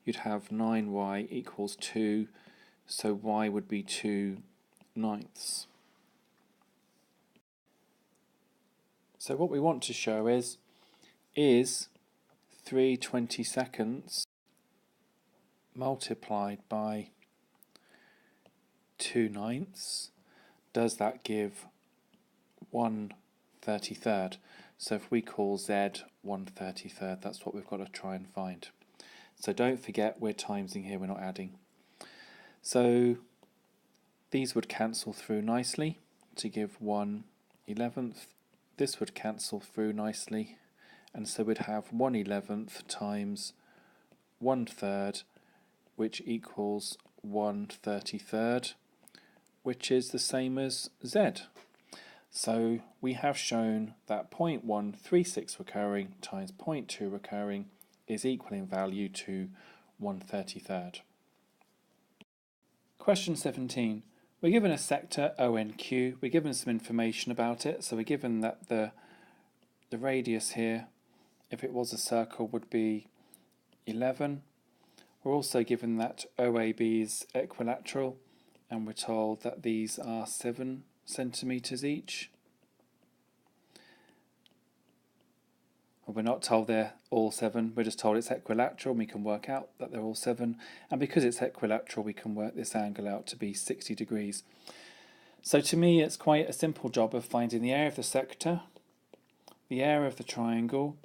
you'd have 9y equals 2, so y would be 2/9. So what we want to show is 3/22 multiplied by 2/9, does that give 1/33? So if we call z 1/33, that's what we've got to try and find. So don't forget we're timesing here, we're not adding. So these would cancel through nicely to give 1/11. This would cancel through nicely, and so we'd have 1/11 times 1/3, which equals 1/33, which is the same as z. So we have shown that 0.136 recurring times 0.2 recurring is equal in value to 1/33. Question 17. We're given a sector ONQ, we're given some information about it, so we're given that the radius here, if it was a circle, would be 11. We're also given that OAB is equilateral, and we're told that these are 7 centimetres each. Well, we're not told they're all 7, we're just told it's equilateral, and we can work out that they're all 7, and because it's equilateral we can work this angle out to be 60 degrees. So to me it's quite a simple job of finding the area of the sector, the area of the triangle,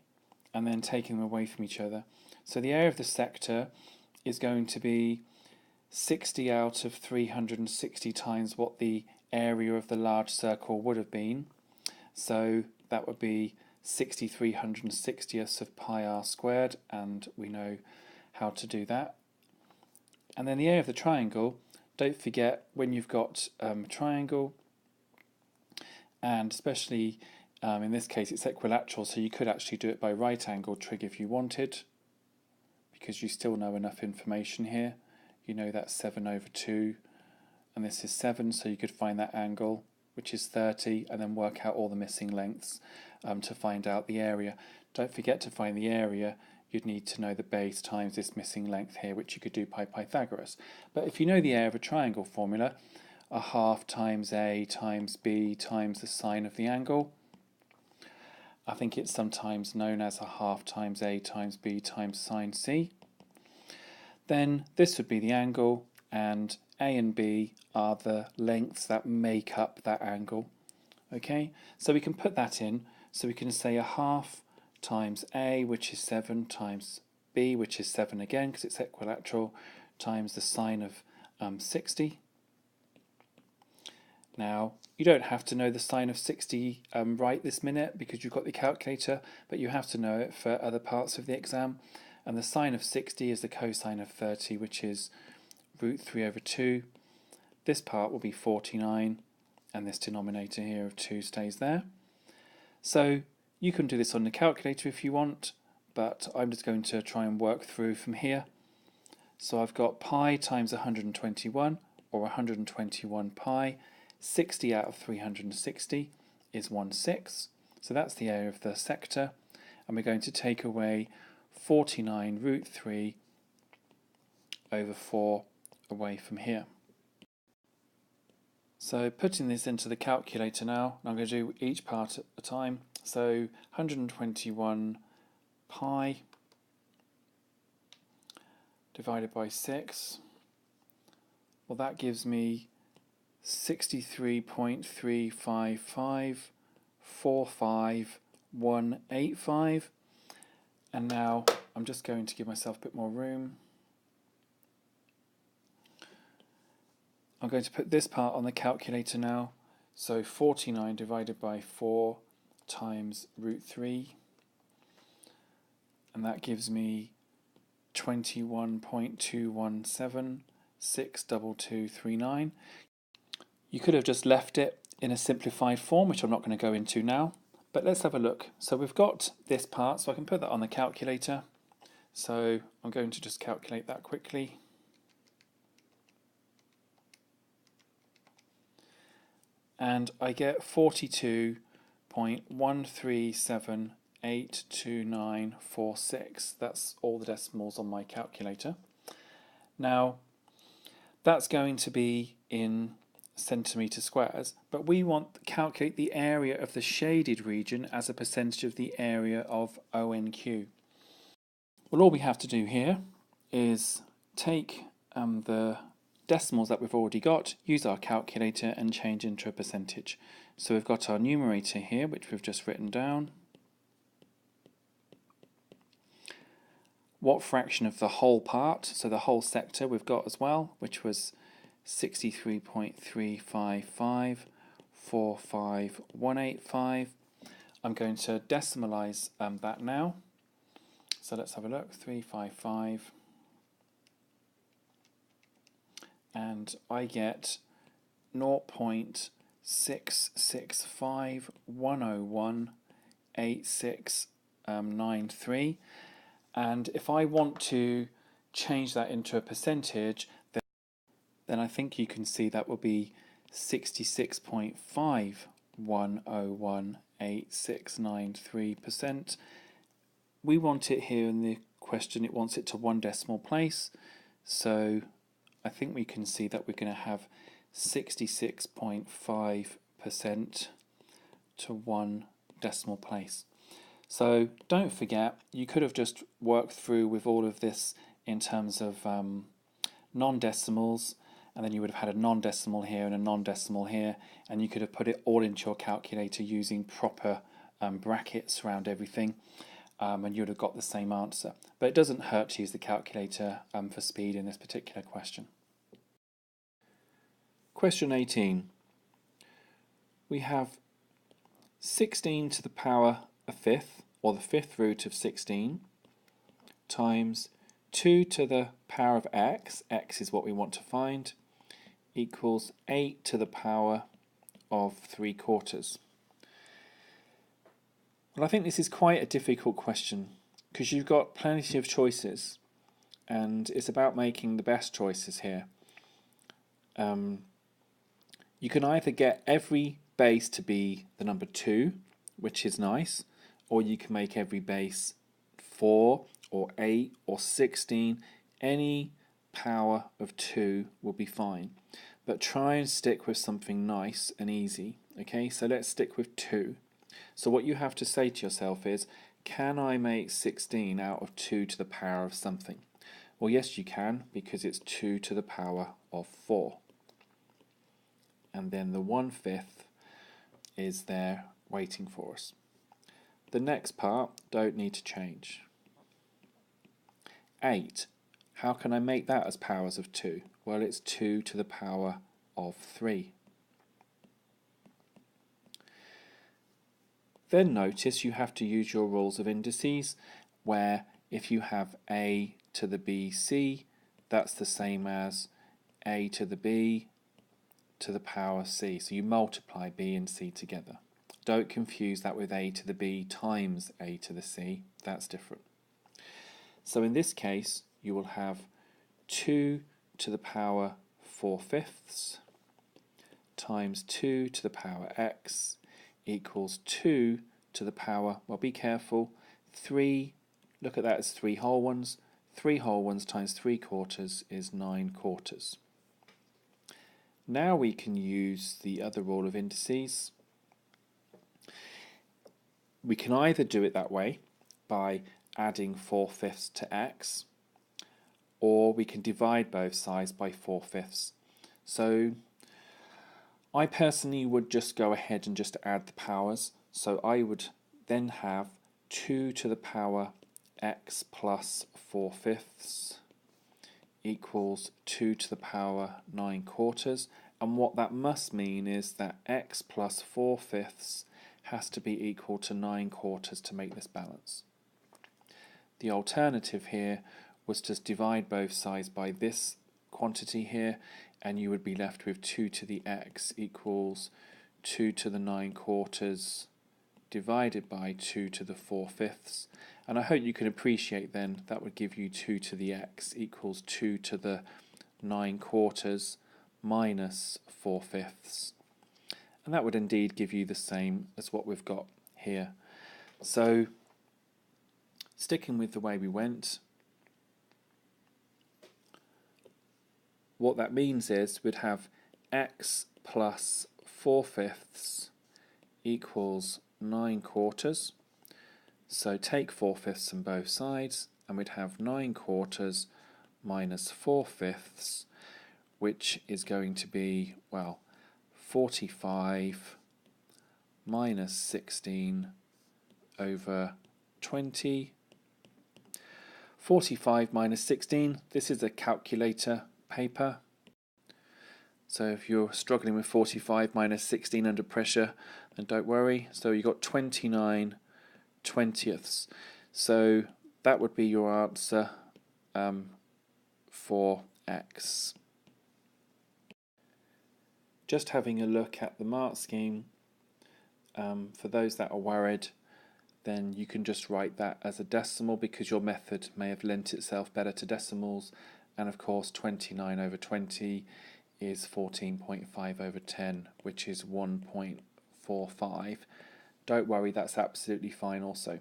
and then taking them away from each other. So the area of the sector is going to be 60 out of 360 times what the area of the large circle would have been. So that would be 63/160ths of pi r squared, and we know how to do that. And then the area of the triangle, don't forget when you've got a triangle, and especially in this case it's equilateral, so you could actually do it by right angle trig if you wanted, because you still know enough information here. You know that's 7/2 and this is 7, so you could find that angle, which is 30, and then work out all the missing lengths to find out the area. Don't forget to find the area, you'd need to know the base times this missing length here, which you could do by Pythagoras. But if you know the area of a triangle formula, a half times A times B times the sine of the angle, I think it's sometimes known as a half times A times B times sine C. Then this would be the angle, and A and B are the lengths that make up that angle. Okay, so we can put that in. So we can say a half times A, which is 7, times B, which is 7 again, because it's equilateral, times the sine of 60. Now, you don't have to know the sine of 60 right this minute because you've got the calculator, but you have to know it for other parts of the exam. And the sine of 60 is the cosine of 30, which is root 3 over 2. This part will be 49, and this denominator here of 2 stays there. So you can do this on the calculator if you want, but I'm just going to try and work through from here. So I've got pi times 121, or 121 pi. 60 out of 360 is 1/6. So that's the area of the sector. And we're going to take away 49 root 3 over 4 away from here. So putting this into the calculator now, I'm going to do each part at a time. So 121 pi divided by 6, well, that gives me 63.35545,185. And now I'm just going to give myself a bit more room. I'm going to put this part on the calculator now. So 49 divided by 4 times root 3. And that gives me 21.217,62239. You could have just left it in a simplified form, which I'm not going to go into now. But let's have a look. So we've got this part, so I can put that on the calculator. So I'm going to just calculate that quickly. And I get 42.137,82946. That's all the decimals on my calculator. Now, that's going to be in centimetre squares, but we want to calculate the area of the shaded region as a percentage of the area of ONQ. Well, all we have to do here is take the decimals that we've already got, use our calculator and change into a percentage. So we've got our numerator here, which we've just written down. What fraction of the whole part, so the whole sector we've got as well, which was 63.355,45185. I'm going to decimalize that now. So let's have a look, 355. And I get 0.665,101,8693. And if I want to change that into a percentage, then I think you can see that will be 66.51018693%. We want it here in the question, it wants it to one decimal place. So I think we can see that we're going to have 66.5% to one decimal place. So don't forget, you could have just worked through with all of this in terms of non-decimals, and then you would have had a non-decimal here and a non-decimal here, and you could have put it all into your calculator using proper brackets around everything, and you would have got the same answer. But it doesn't hurt to use the calculator for speed in this particular question. Question 18. We have 16 to the power a fifth, or the fifth root of 16, times 2 to the power of x, x is what we want to find, equals 8 to the power of 3/4. Well, I think this is quite a difficult question because you've got plenty of choices and it's about making the best choices here. You can either get every base to be the number 2, which is nice, or you can make every base 4 or 8 or 16. Any power of 2 will be fine. But try and stick with something nice and easy. Okay, so let's stick with 2. So what you have to say to yourself is, can I make 16 out of 2 to the power of something? Well, yes, you can, because it's 2 to the power of 4. And then the 1/5 is there waiting for us. The next part, don't need to change. 8. How can I make that as powers of 2? Well, it's 2 to the power of 3. Then notice you have to use your rules of indices, where if you have a to the bc, that's the same as a to the b to the power c. So you multiply b and c together. Don't confuse that with a to the b times a to the c. That's different. So in this case, you will have 2 to the power 4/5 times 2 to the power x equals 2 to the power, well, be careful, 3, look at that as 3 whole ones. 3 whole ones times 3/4 is 9/4. Now we can use the other rule of indices. We can either do it that way by adding 4/5 to x, or we can divide both sides by 4/5. So I personally would just go ahead and just add the powers. So I would then have 2 to the power x plus 4/5 equals 2 to the power 9/4. And what that must mean is that x plus 4/5 has to be equal to 9/4 to make this balance. The alternative here was to divide both sides by this quantity here, and you would be left with 2 to the x equals 2 to the 9/4 divided by 2 to the 4/5. And I hope you can appreciate then that would give you 2 to the x equals 2 to the 9/4 minus 4/5. And that would indeed give you the same as what we've got here. So sticking with the way we went, what that means is we'd have x plus 4/5 equals 9/4. So take 4/5 on both sides, and we'd have 9/4 minus 4/5, which is going to be, well, 45 minus 16 over 20. 45 minus 16, this is a calculator paper. So if you're struggling with 45 minus 16 under pressure, then don't worry. So you've got 29/20. So that would be your answer for x. Just having a look at the mark scheme, for those that are worried, then you can just write that as a decimal because your method may have lent itself better to decimals. And of course 29/20 is 14.5/10, which is 1.45. Don't worry, that's absolutely fine also.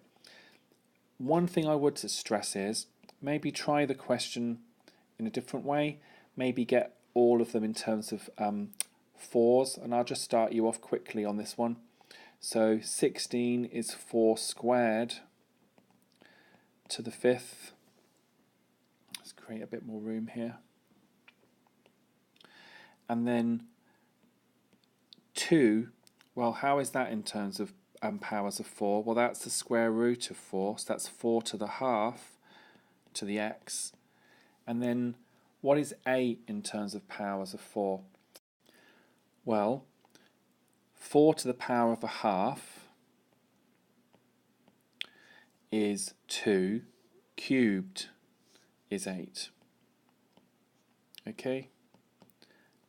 One thing I would stress is maybe try the question in a different way. Maybe get all of them in terms of fours, and I'll just start you off quickly on this one. So 16 is 4 squared to the 5th. Let's create a bit more room here. And then 2, well, how is that in terms of powers of 4? Well, that's the square root of 4, so that's 4 to the half to the x. And then what is 8 in terms of powers of 4? Well, 4 to the power of a half is 2, cubed is 8. Okay?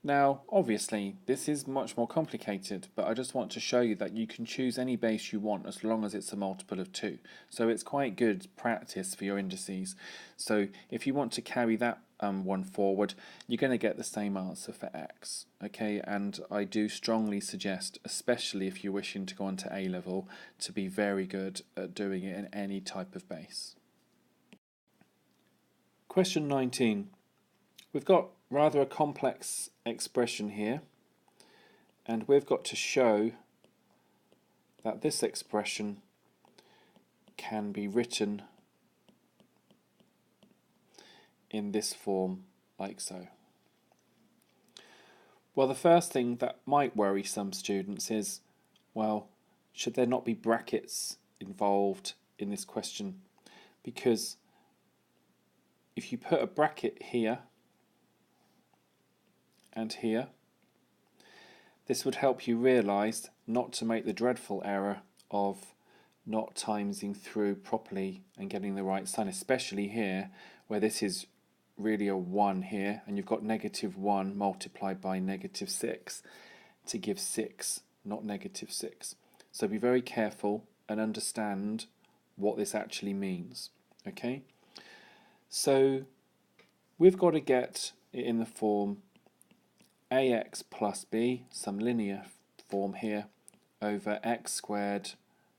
Now, obviously, this is much more complicated, but I just want to show you that you can choose any base you want as long as it's a multiple of 2. So it's quite good practice for your indices. So if you want to carry that one forward, you're going to get the same answer for x. Okay, and I do strongly suggest, especially if you're wishing to go on to A level, to be very good at doing it in any type of base. Question 19. We've got rather a complex expression here, and we've got to show that this expression can be written in this form, like so. Well, the first thing that might worry some students is, well, should there not be brackets involved in this question? Because if you put a bracket here and here, this would help you realise not to make the dreadful error of not timesing through properly and getting the right sign, especially here where this is really a 1 here and you've got -1 multiplied by -6 to give 6, not -6. So be very careful and understand what this actually means. Okay, so we've got to get it in the form ax plus b, some linear form here, over x squared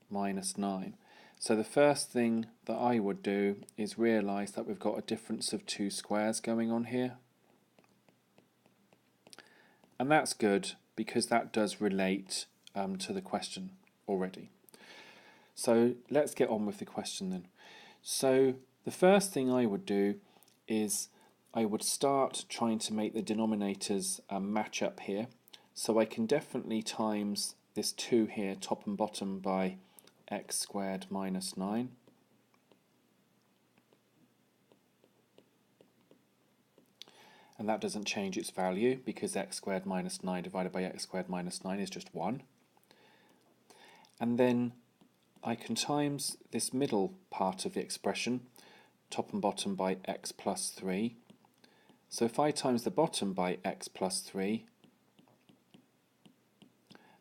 minus 9. So the first thing that I would do is realise that we've got a difference of 2 squares going on here. And that's good because that does relate to the question already. So let's get on with the question then. So the first thing I would do is I would start trying to make the denominators match up here. So I can definitely times this 2 here, top and bottom, by x squared minus 9. And that doesn't change its value because x squared minus 9 divided by x squared minus 9 is just 1. And then I can times this middle part of the expression, top and bottom, by x plus 3. So if I times the bottom by x plus 3,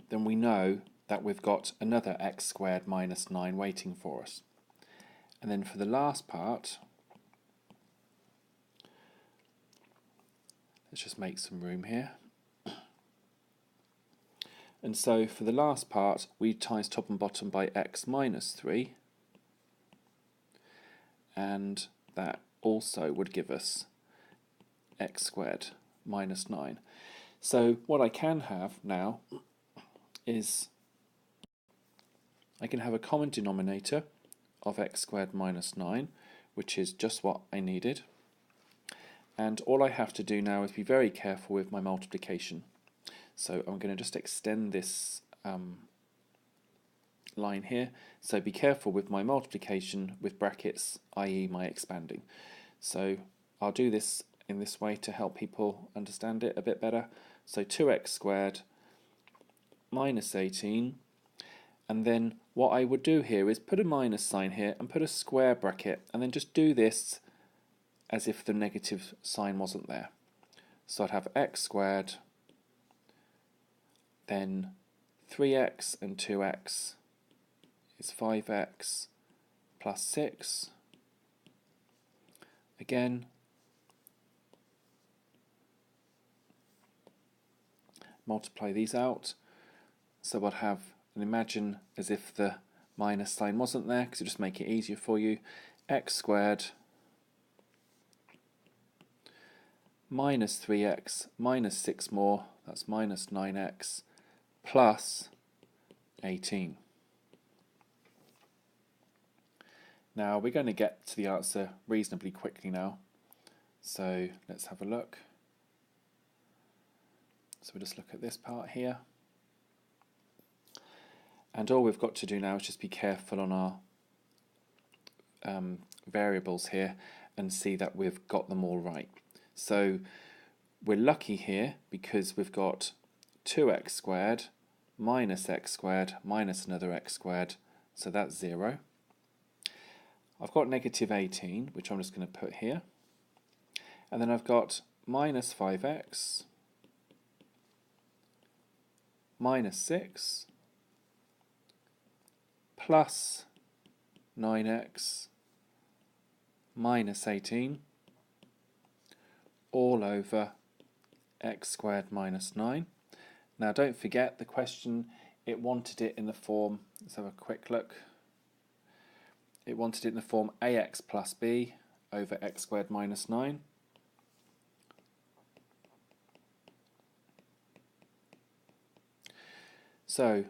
then we know that we've got another x squared minus 9 waiting for us. And then for the last part, let's just make some room here. And so for the last part, we times top and bottom by x minus 3. And that also would give us x squared minus 9. So what I can have now is I can have a common denominator of x squared minus 9, which is just what I needed. And all I have to do now is be very careful with my multiplication. So I'm going to just extend this line here. So be careful with my multiplication with brackets, i.e. my expanding. So I'll do this in this way to help people understand it a bit better. So 2x squared minus 18, and then what I would do here is put a minus sign here and put a square bracket, and then just do this as if the negative sign wasn't there. So I'd have x squared, then 3x and 2x is 5x plus 6. Again, multiply these out. So I'd have, and imagine as if the minus sign wasn't there, because it'll just make it easier for you, x squared minus 3x minus 6 more, that's minus 9x, plus 18. Now we're going to get to the answer reasonably quickly now, so let's have a look. So we'll just look at this part here, and all we've got to do now is just be careful on our variables here and see that we've got them all right. So we're lucky here because we've got 2x squared minus x squared minus another x squared, so that's 0. I've got negative 18, which I'm just going to put here. And then I've got minus 5x minus 6 plus 9x minus 18 all over x squared minus 9. Now don't forget the question, it wanted it in the form, let's have a quick look, it wanted it in the form ax plus b over x squared minus 9. So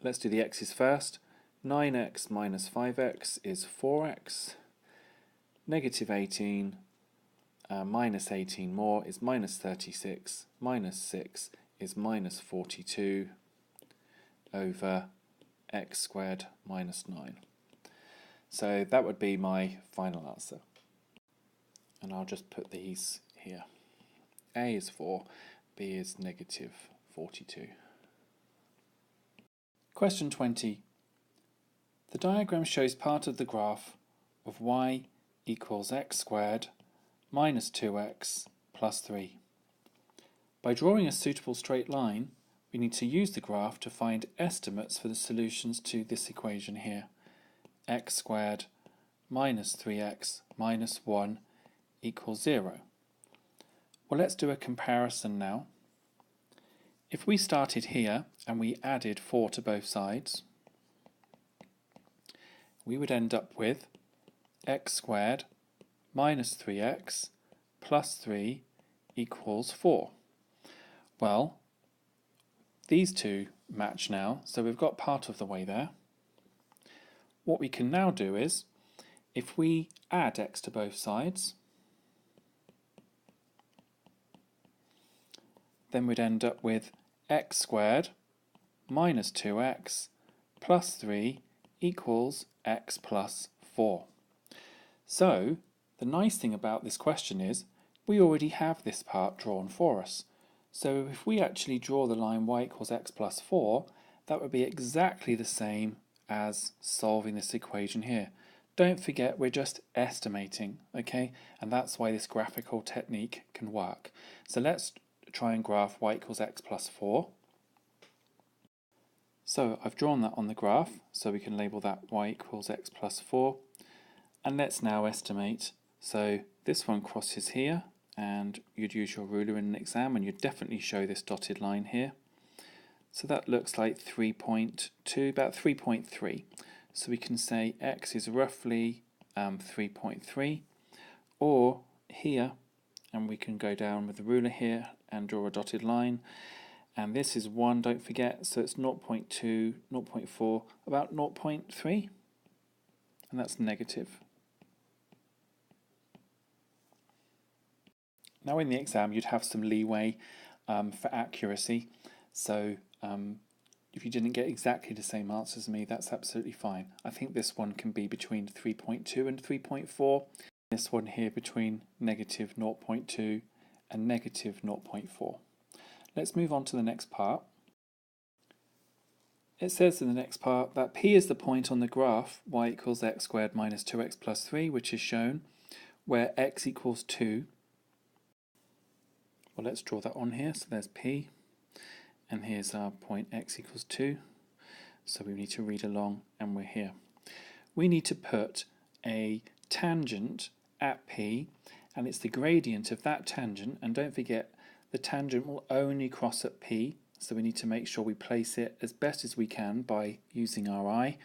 let's do the x's first. 9x minus 5x is 4x. Negative 18 minus 18 more is minus 36. Minus 6 is minus 42 over x squared minus 9. So that would be my final answer. And I'll just put these here. A is 4, B is negative 42. Question 20. The diagram shows part of the graph of y equals x squared minus 2x plus 3. By drawing a suitable straight line, we need to use the graph to find estimates for the solutions to this equation here. X squared minus 3x minus 1 equals 0. Well, let's do a comparison now. If we started here and we added 4 to both sides, we would end up with x squared minus 3x plus 3 equals 4. Well, these two match now, so we've got part of the way there. What we can now do is, if we add x to both sides, then we'd end up with x squared minus 2x plus 3 equals x plus 4. So, the nice thing about this question is, we already have this part drawn for us. So if we actually draw the line y equals x plus 4, that would be exactly the same as solving this equation here. Don't forget, we're just estimating, okay? And that's why this graphical technique can work. So let's try and graph y equals x plus 4. So I've drawn that on the graph, so we can label that y equals x plus 4. And let's now estimate. So this one crosses here, and you'd use your ruler in an exam, and you'd definitely show this dotted line here. So that looks like 3.2, about 3.3. So we can say x is roughly 3.3, or here, and we can go down with the ruler here and draw a dotted line. And this is 1, don't forget, so it's 0.2, 0.4, about 0.3, and that's negative. Now in the exam you'd have some leeway for accuracy, so if you didn't get exactly the same answer as me, that's absolutely fine. I think this one can be between 3.2 and 3.4, this one here between negative 0.2 and negative 0.4. Let's move on to the next part. It says in the next part that P is the point on the graph y equals x squared minus 2x plus 3, which is shown, where x equals 2. Well, let's draw that on here. So there's P, and here's our point x equals 2. So we need to read along, and we're here. We need to put a tangent at P, and it's the gradient of that tangent, and don't forget, the tangent will only cross at P, so we need to make sure we place it as best as we can by using our eye.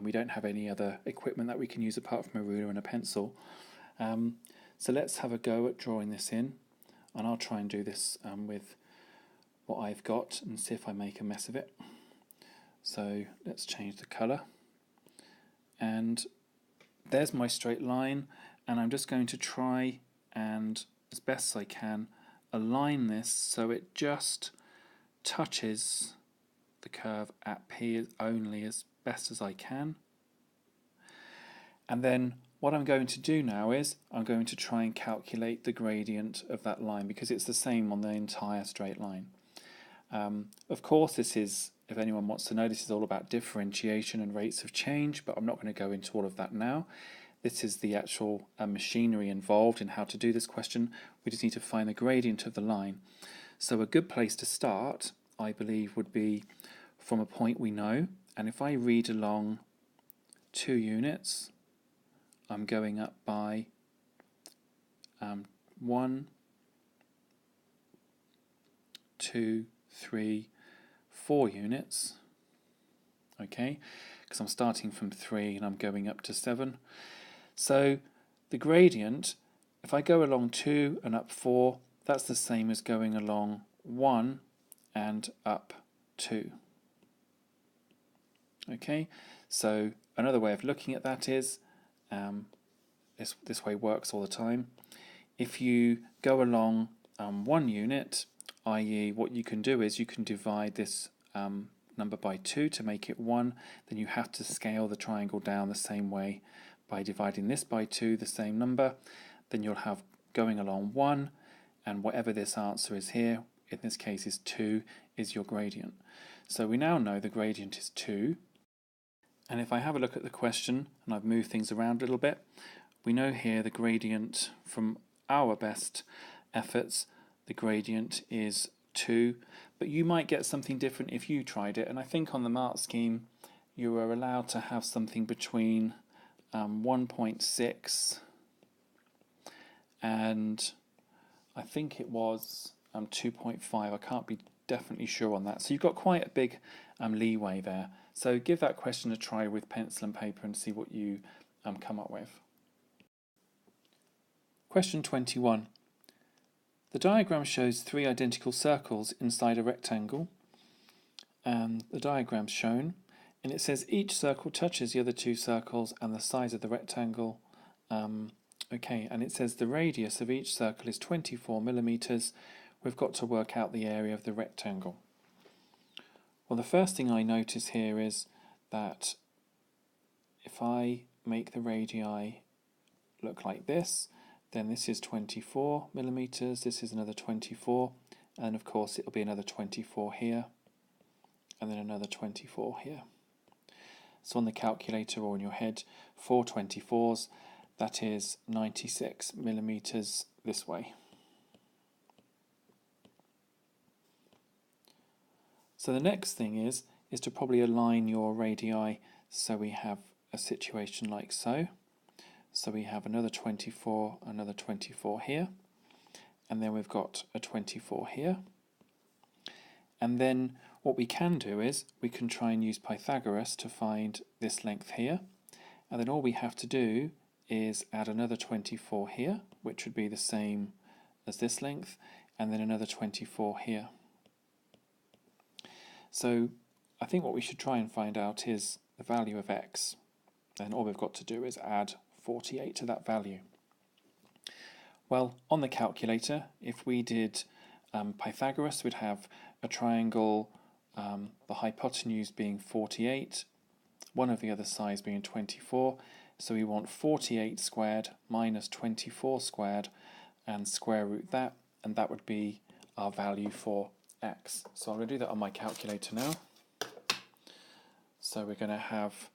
We don't have any other equipment that we can use apart from a ruler and a pencil. So let's have a go at drawing this in. And I'll try and do this with what I've got and see if I make a mess of it. So let's change the colour. And there's my straight line, and I'm just going to try and, as best as I can, align this so it just touches the curve at P only as best as I can. And then what I'm going to do now is I'm going to try and calculate the gradient of that line, because it's the same on the entire straight line. Of course, this is, if anyone wants to know, this is all about differentiation and rates of change, but I'm not going to go into all of that now. This is the actual machinery involved in how to do this question. We just need to find the gradient of the line. So a good place to start, I believe, would be from a point we know. And if I read along 2 units, I'm going up by 1, 2, 3, 4 units. Okay, because I'm starting from 3 and I'm going up to 7. So the gradient, if I go along 2 and up 4, that's the same as going along 1 and up 2. Okay, so another way of looking at that is, this way works all the time. If you go along 1 unit, i.e. what you can do is you can divide this number by 2 to make it 1, then you have to scale the triangle down the same way by dividing this by 2, the same number. Then you'll have going along 1, and whatever this answer is here, in this case is 2, is your gradient. So we now know the gradient is 2. And if I have a look at the question, and I've moved things around a little bit, we know here the gradient from our best efforts, the gradient is 2, but you might get something different if you tried it. And I think on the mark scheme, you are allowed to have something between 1.6 and I think it was 2.5. I can't be definitely sure on that. So you've got quite a big leeway there. So give that question a try with pencil and paper and see what you come up with. Question 21. The diagram shows 3 identical circles inside a rectangle. The diagram's shown, and it says each circle touches the other 2 circles and the size of the rectangle. Okay, and it says the radius of each circle is 24 millimeters. We've got to work out the area of the rectangle. Well, the first thing I notice here is that if I make the radii look like this, then this is 24 millimeters, this is another 24, and of course it'll be another 24 here, and then another 24 here. So on the calculator or in your head, 4 24s, that is 96 millimeters this way. So the next thing is to probably align your radii so we have a situation like so. So we have another 24 here, and then we've got a 24 here. And then what we can do is we can try and use Pythagoras to find this length here, and then all we have to do is add another 24 here, which would be the same as this length, and then another 24 here. So I think what we should try and find out is the value of x, and all we've got to do is add 48 to that value. Well, on the calculator, if we did Pythagoras, we'd have a triangle, the hypotenuse being 48, one of the other sides being 24, so we want 48 squared minus 24 squared and square root that, and that would be our value for x. So I'm going to do that on my calculator now. So we're going to have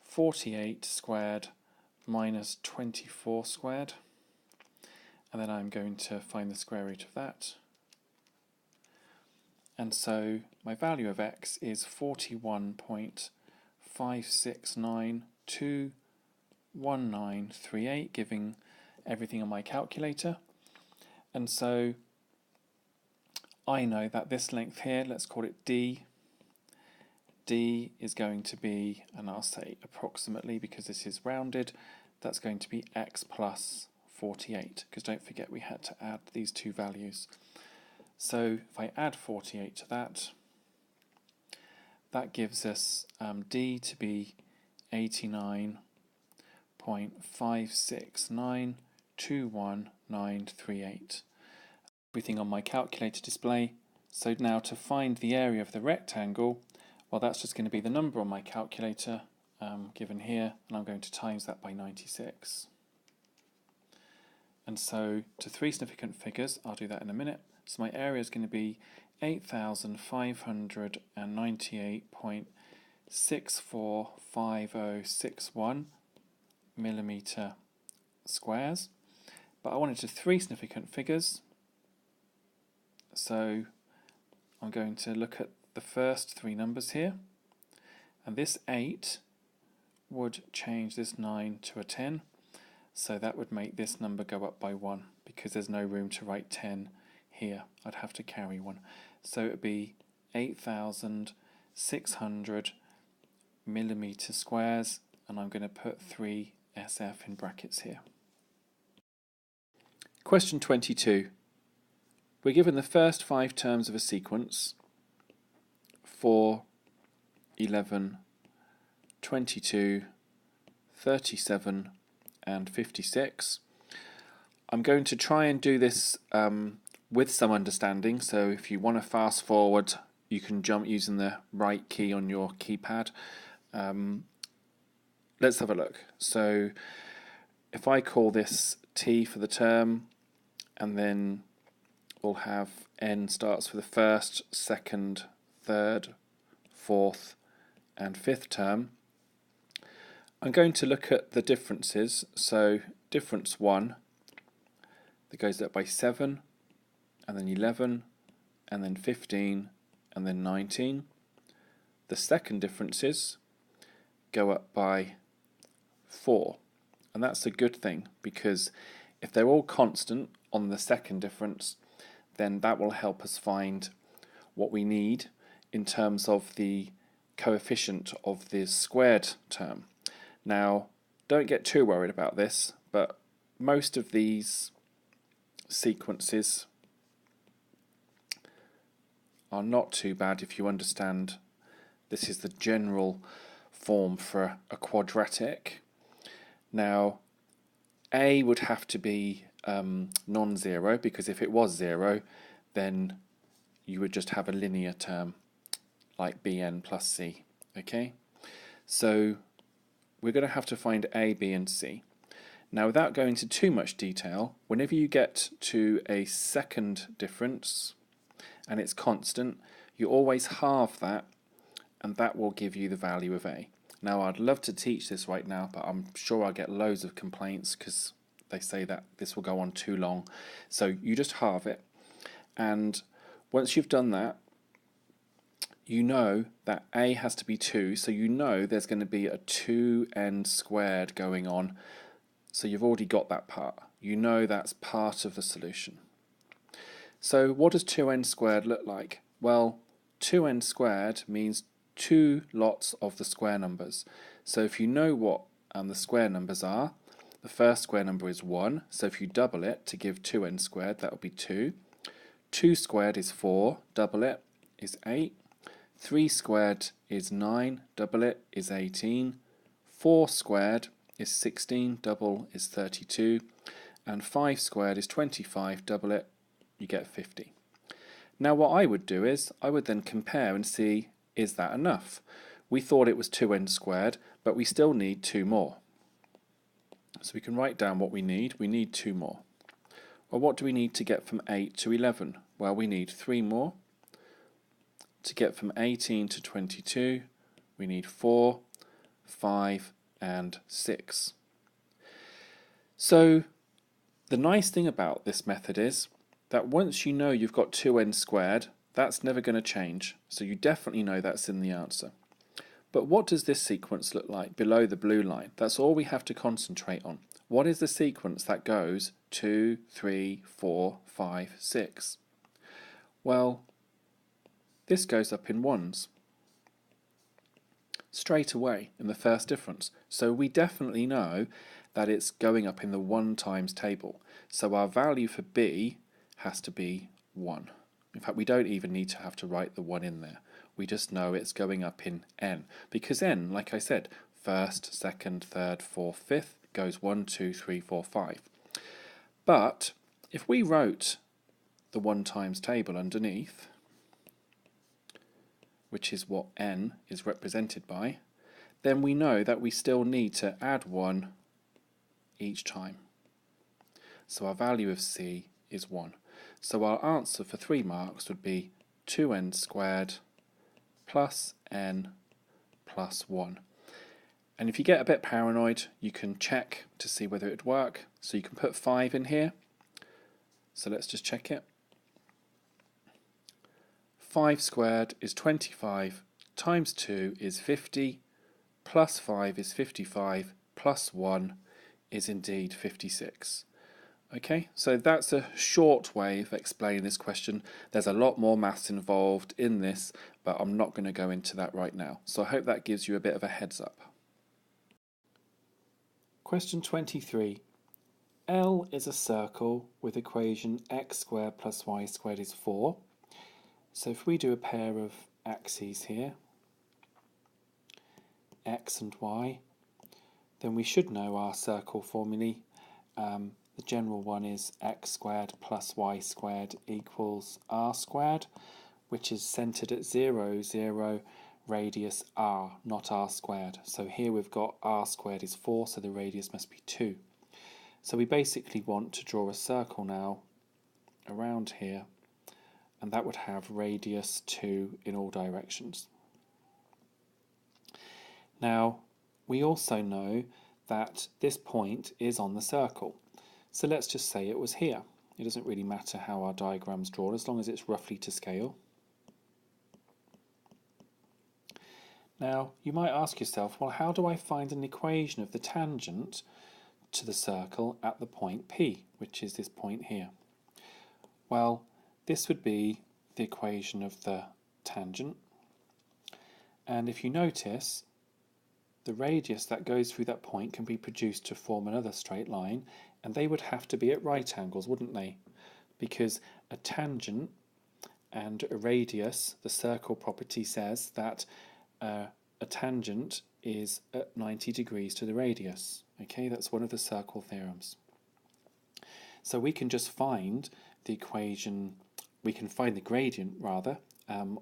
48 squared minus 24 squared, and then I'm going to find the square root of that. And so my value of x is 41.56921938, giving everything on my calculator. And so I know that this length here, let's call it d. D is going to be, and I'll say approximately because this is rounded, that's going to be x plus 48, because don't forget we had to add these 2 values. So if I add 48 to that, that gives us d to be 89.569213938. Everything on my calculator display. So now to find the area of the rectangle, well, that's just going to be the number on my calculator given here, and I'm going to times that by 96. And so to 3 significant figures, I'll do that in a minute. So my area is going to be 8,598.645061 millimeter squares. But I wanted to 3 significant figures. So I'm going to look at the first three numbers here, and this 8 would change this 9 to a 10, so that would make this number go up by 1 because there's no room to write 10 here. I'd have to carry 1. So it would be 8,600 millimeter squares, and I'm going to put 3 SF in brackets here. Question 22. We're given the first 5 terms of a sequence: 4, 11, 22, 37 and 56. I'm going to try and do this with some understanding, so if you want to fast forward you can jump using the right key on your keypad. Let's have a look. So if I call this T for the term, and then we'll have N starts for the first, second, third, fourth and fifth term, I'm going to look at the differences. So difference 1, that goes up by 7, and then 11, and then 15, and then 19. The second differences go up by 4, and that's a good thing, because if they're all constant on the second difference, then that will help us find what we need in terms of the coefficient of the squared term. Now, don't get too worried about this, but most of these sequences are not too bad if you understand this is the general form for a quadratic. Now, A would have to be non-zero, because if it was 0, then you would just have a linear term like Bn plus C. Okay, so we're going to have to find A, B and C. Now, without going into too much detail, whenever you get to a second difference and it's constant, you always halve that, and that will give you the value of A. Now, I'd love to teach this right now, but I'm sure I'll get loads of complaints because they say that this will go on too long. So you just halve it, and once you've done that, you know that A has to be 2, so you know there's going to be a 2n squared going on. So you've already got that part. You know that's part of the solution. So what does 2n squared look like? Well, 2n squared means 2 lots of the square numbers. So if you know what the square numbers are, the first square number is 1, so if you double it to give 2n squared, that will be 2. 2 squared is 4, double it is 8. 3 squared is 9, double it is 18. 4 squared is 16, double is 32. And 5 squared is 25, double it, you get 50. Now what I would do is, I would then compare and see, is that enough? We thought it was 2n squared, but we still need 2 more. So we can write down what we need. We need 2 more. Well, what do we need to get from 8 to 11? Well, we need 3 more. To get from 18 to 22, we need 4, 5, and 6. So the nice thing about this method is that once you know you've got 2n squared, that's never going to change. So you definitely know that's in the answer. But what does this sequence look like below the blue line? That's all we have to concentrate on. What is the sequence that goes 2, 3, 4, 5, 6? Well, this goes up in ones straight away in the first difference. So we definitely know that it's going up in the 1 times table. So our value for B has to be 1. In fact, we don't even need to have to write the 1 in there. We just know it's going up in n, because n, like I said, first, second, third, fourth, fifth goes 1, 2, 3, 4, 5. But if we wrote the 1 times table underneath, which is what n is represented by, then we know that we still need to add 1 each time. So our value of C is 1. So our answer for 3 marks would be 2n squared plus n plus 1. And if you get a bit paranoid, you can check to see whether it would work. So you can put 5 in here. So let's just check it. 5 squared is 25, times 2 is 50, plus 5 is 55, plus 1 is indeed 56. Okay, so that's a short way of explaining this question. There's a lot more maths involved in this, but I'm not going to go into that right now. So I hope that gives you a bit of a heads up. Question 23. L is a circle with equation x squared plus y squared is 4. So if we do a pair of axes here, x and y, then we should know our circle formulae. The general one is x squared plus y squared equals r squared, which is centered at 0, 0, radius r, not r squared. So here we've got r squared is 4, so the radius must be 2. So we basically want to draw a circle now around here, and that would have radius 2 in all directions. Now, we also know that this point is on the circle. So let's just say it was here. It doesn't really matter how our diagram's drawn as long as it's roughly to scale. Now, you might ask yourself, well, how do I find an equation of the tangent to the circle at the point P, which is this point here? Well, this would be the equation of the tangent. And if you notice, the radius that goes through that point can be produced to form another straight line, and they would have to be at right angles, wouldn't they? Because a tangent and a radius, the circle property says that a tangent is at 90 degrees to the radius. Okay, that's one of the circle theorems. So we can just find the equation, we can find the gradient rather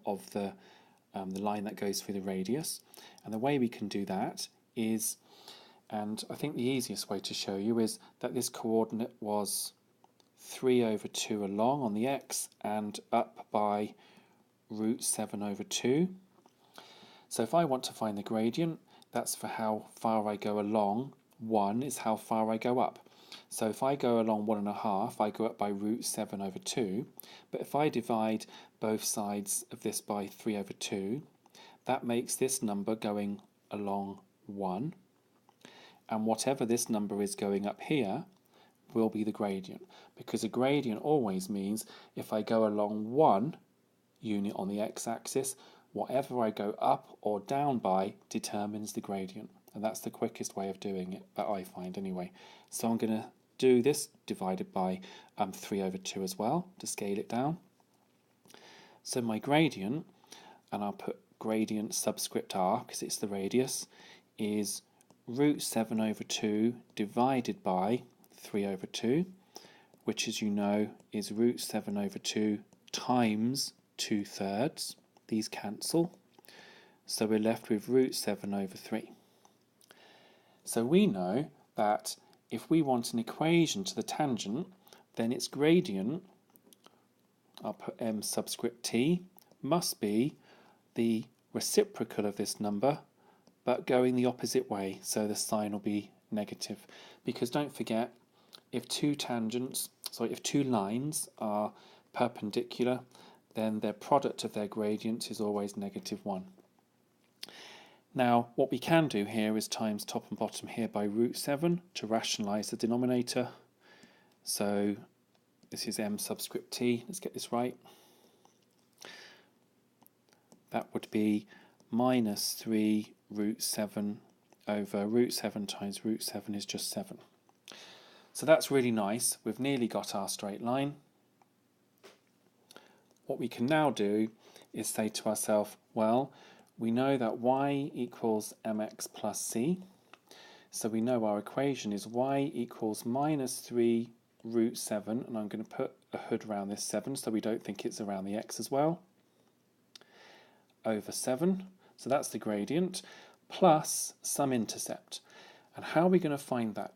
of the line that goes through the radius. And the way we can do that is, and I think the easiest way to show you is that this coordinate was 3 over 2 along on the x and up by root 7 over 2. So if I want to find the gradient, that's for how far I go along. 1 is how far I go up. So if I go along 1.5, I go up by root 7 over 2. But if I divide both sides of this by 3 over 2, that makes this number going along 1. And whatever this number is going up here will be the gradient. Because a gradient always means if I go along 1 unit on the x-axis, whatever I go up or down by determines the gradient. And that's the quickest way of doing it, that I find anyway. So I'm going to do this divided by 3 over 2 as well to scale it down. So my gradient, and I'll put gradient subscript r because it's the radius, is root 7 over 2 divided by 3 over 2, which as you know is root 7 over 2 times 2/3. These cancel. So we're left with root 7 over 3. So we know that if we want an equation to the tangent, then its gradient, I'll put m subscript t, must be the reciprocal of this number, but going the opposite way, so the sign will be negative. Because don't forget, if two lines are perpendicular, then their product of their gradients is always -1. Now, what we can do here is times top and bottom here by root 7 to rationalise the denominator. So this is m subscript t. Let's get this right. That would be -3 root 7 over root 7 times root 7 is just 7. So that's really nice. We've nearly got our straight line. What we can now do is say to ourselves, well, we know that y equals mx plus c. So we know our equation is y equals -3 root 7, and I'm going to put a hood around this 7 so we don't think it's around the x as well, over 7. So that's the gradient, plus some intercept. And how are we going to find that?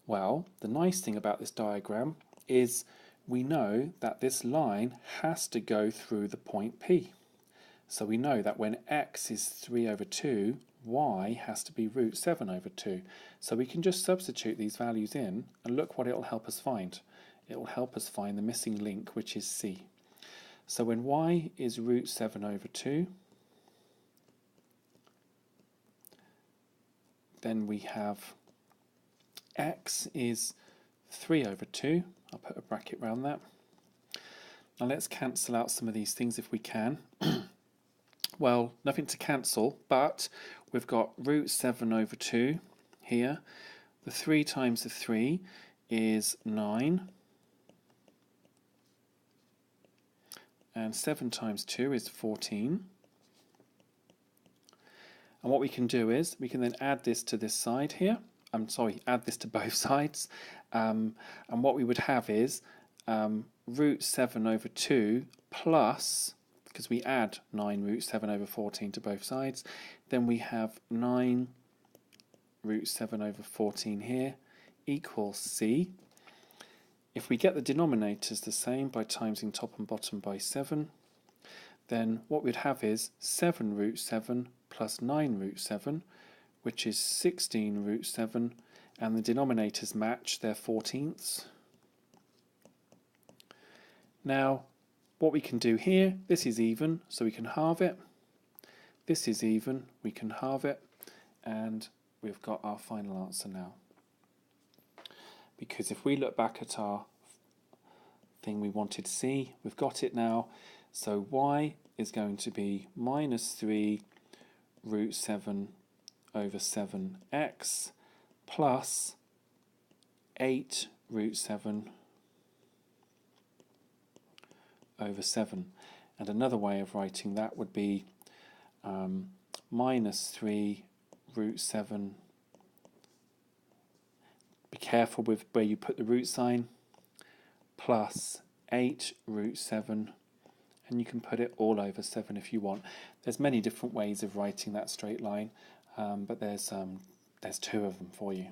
Well, the nice thing about this diagram is we know that this line has to go through the point P. So we know that when x is 3 over 2, y has to be root 7 over 2. So we can just substitute these values in and look what it will help us find. It will help us find the missing link, which is c. So when y is root 7 over 2, then we have x is 3 over 2. I'll put a bracket around that. Now let's cancel out some of these things if we can. Well, nothing to cancel, but we've got root 7 over 2 here. The 3 times the 3 is 9. And 7 times 2 is 14. And what we can do is, we can then add this to this side here. Add this to both sides. And what we would have is root 7 over 2 plus, because we add 9 root 7 over 14 to both sides, then we have 9 root 7 over 14 here equals c. If we get the denominators the same by timesing top and bottom by 7, then what we'd have is 7 root 7 plus 9 root 7, which is 16 root 7, and the denominators match, their 14ths. Now, what we can do here, this is even, so we can halve it. This is even, we can halve it, and we've got our final answer now. Because if we look back at our thing we wanted C, we've got it now. So y is going to be minus 3 root 7 over 7x plus 8 root 7 over 7. And another way of writing that would be minus 3 root 7. Be careful with where you put the root sign, plus 8 root 7, and you can put it all over 7 if you want. There's many different ways of writing that straight line, but there's 2 of them for you.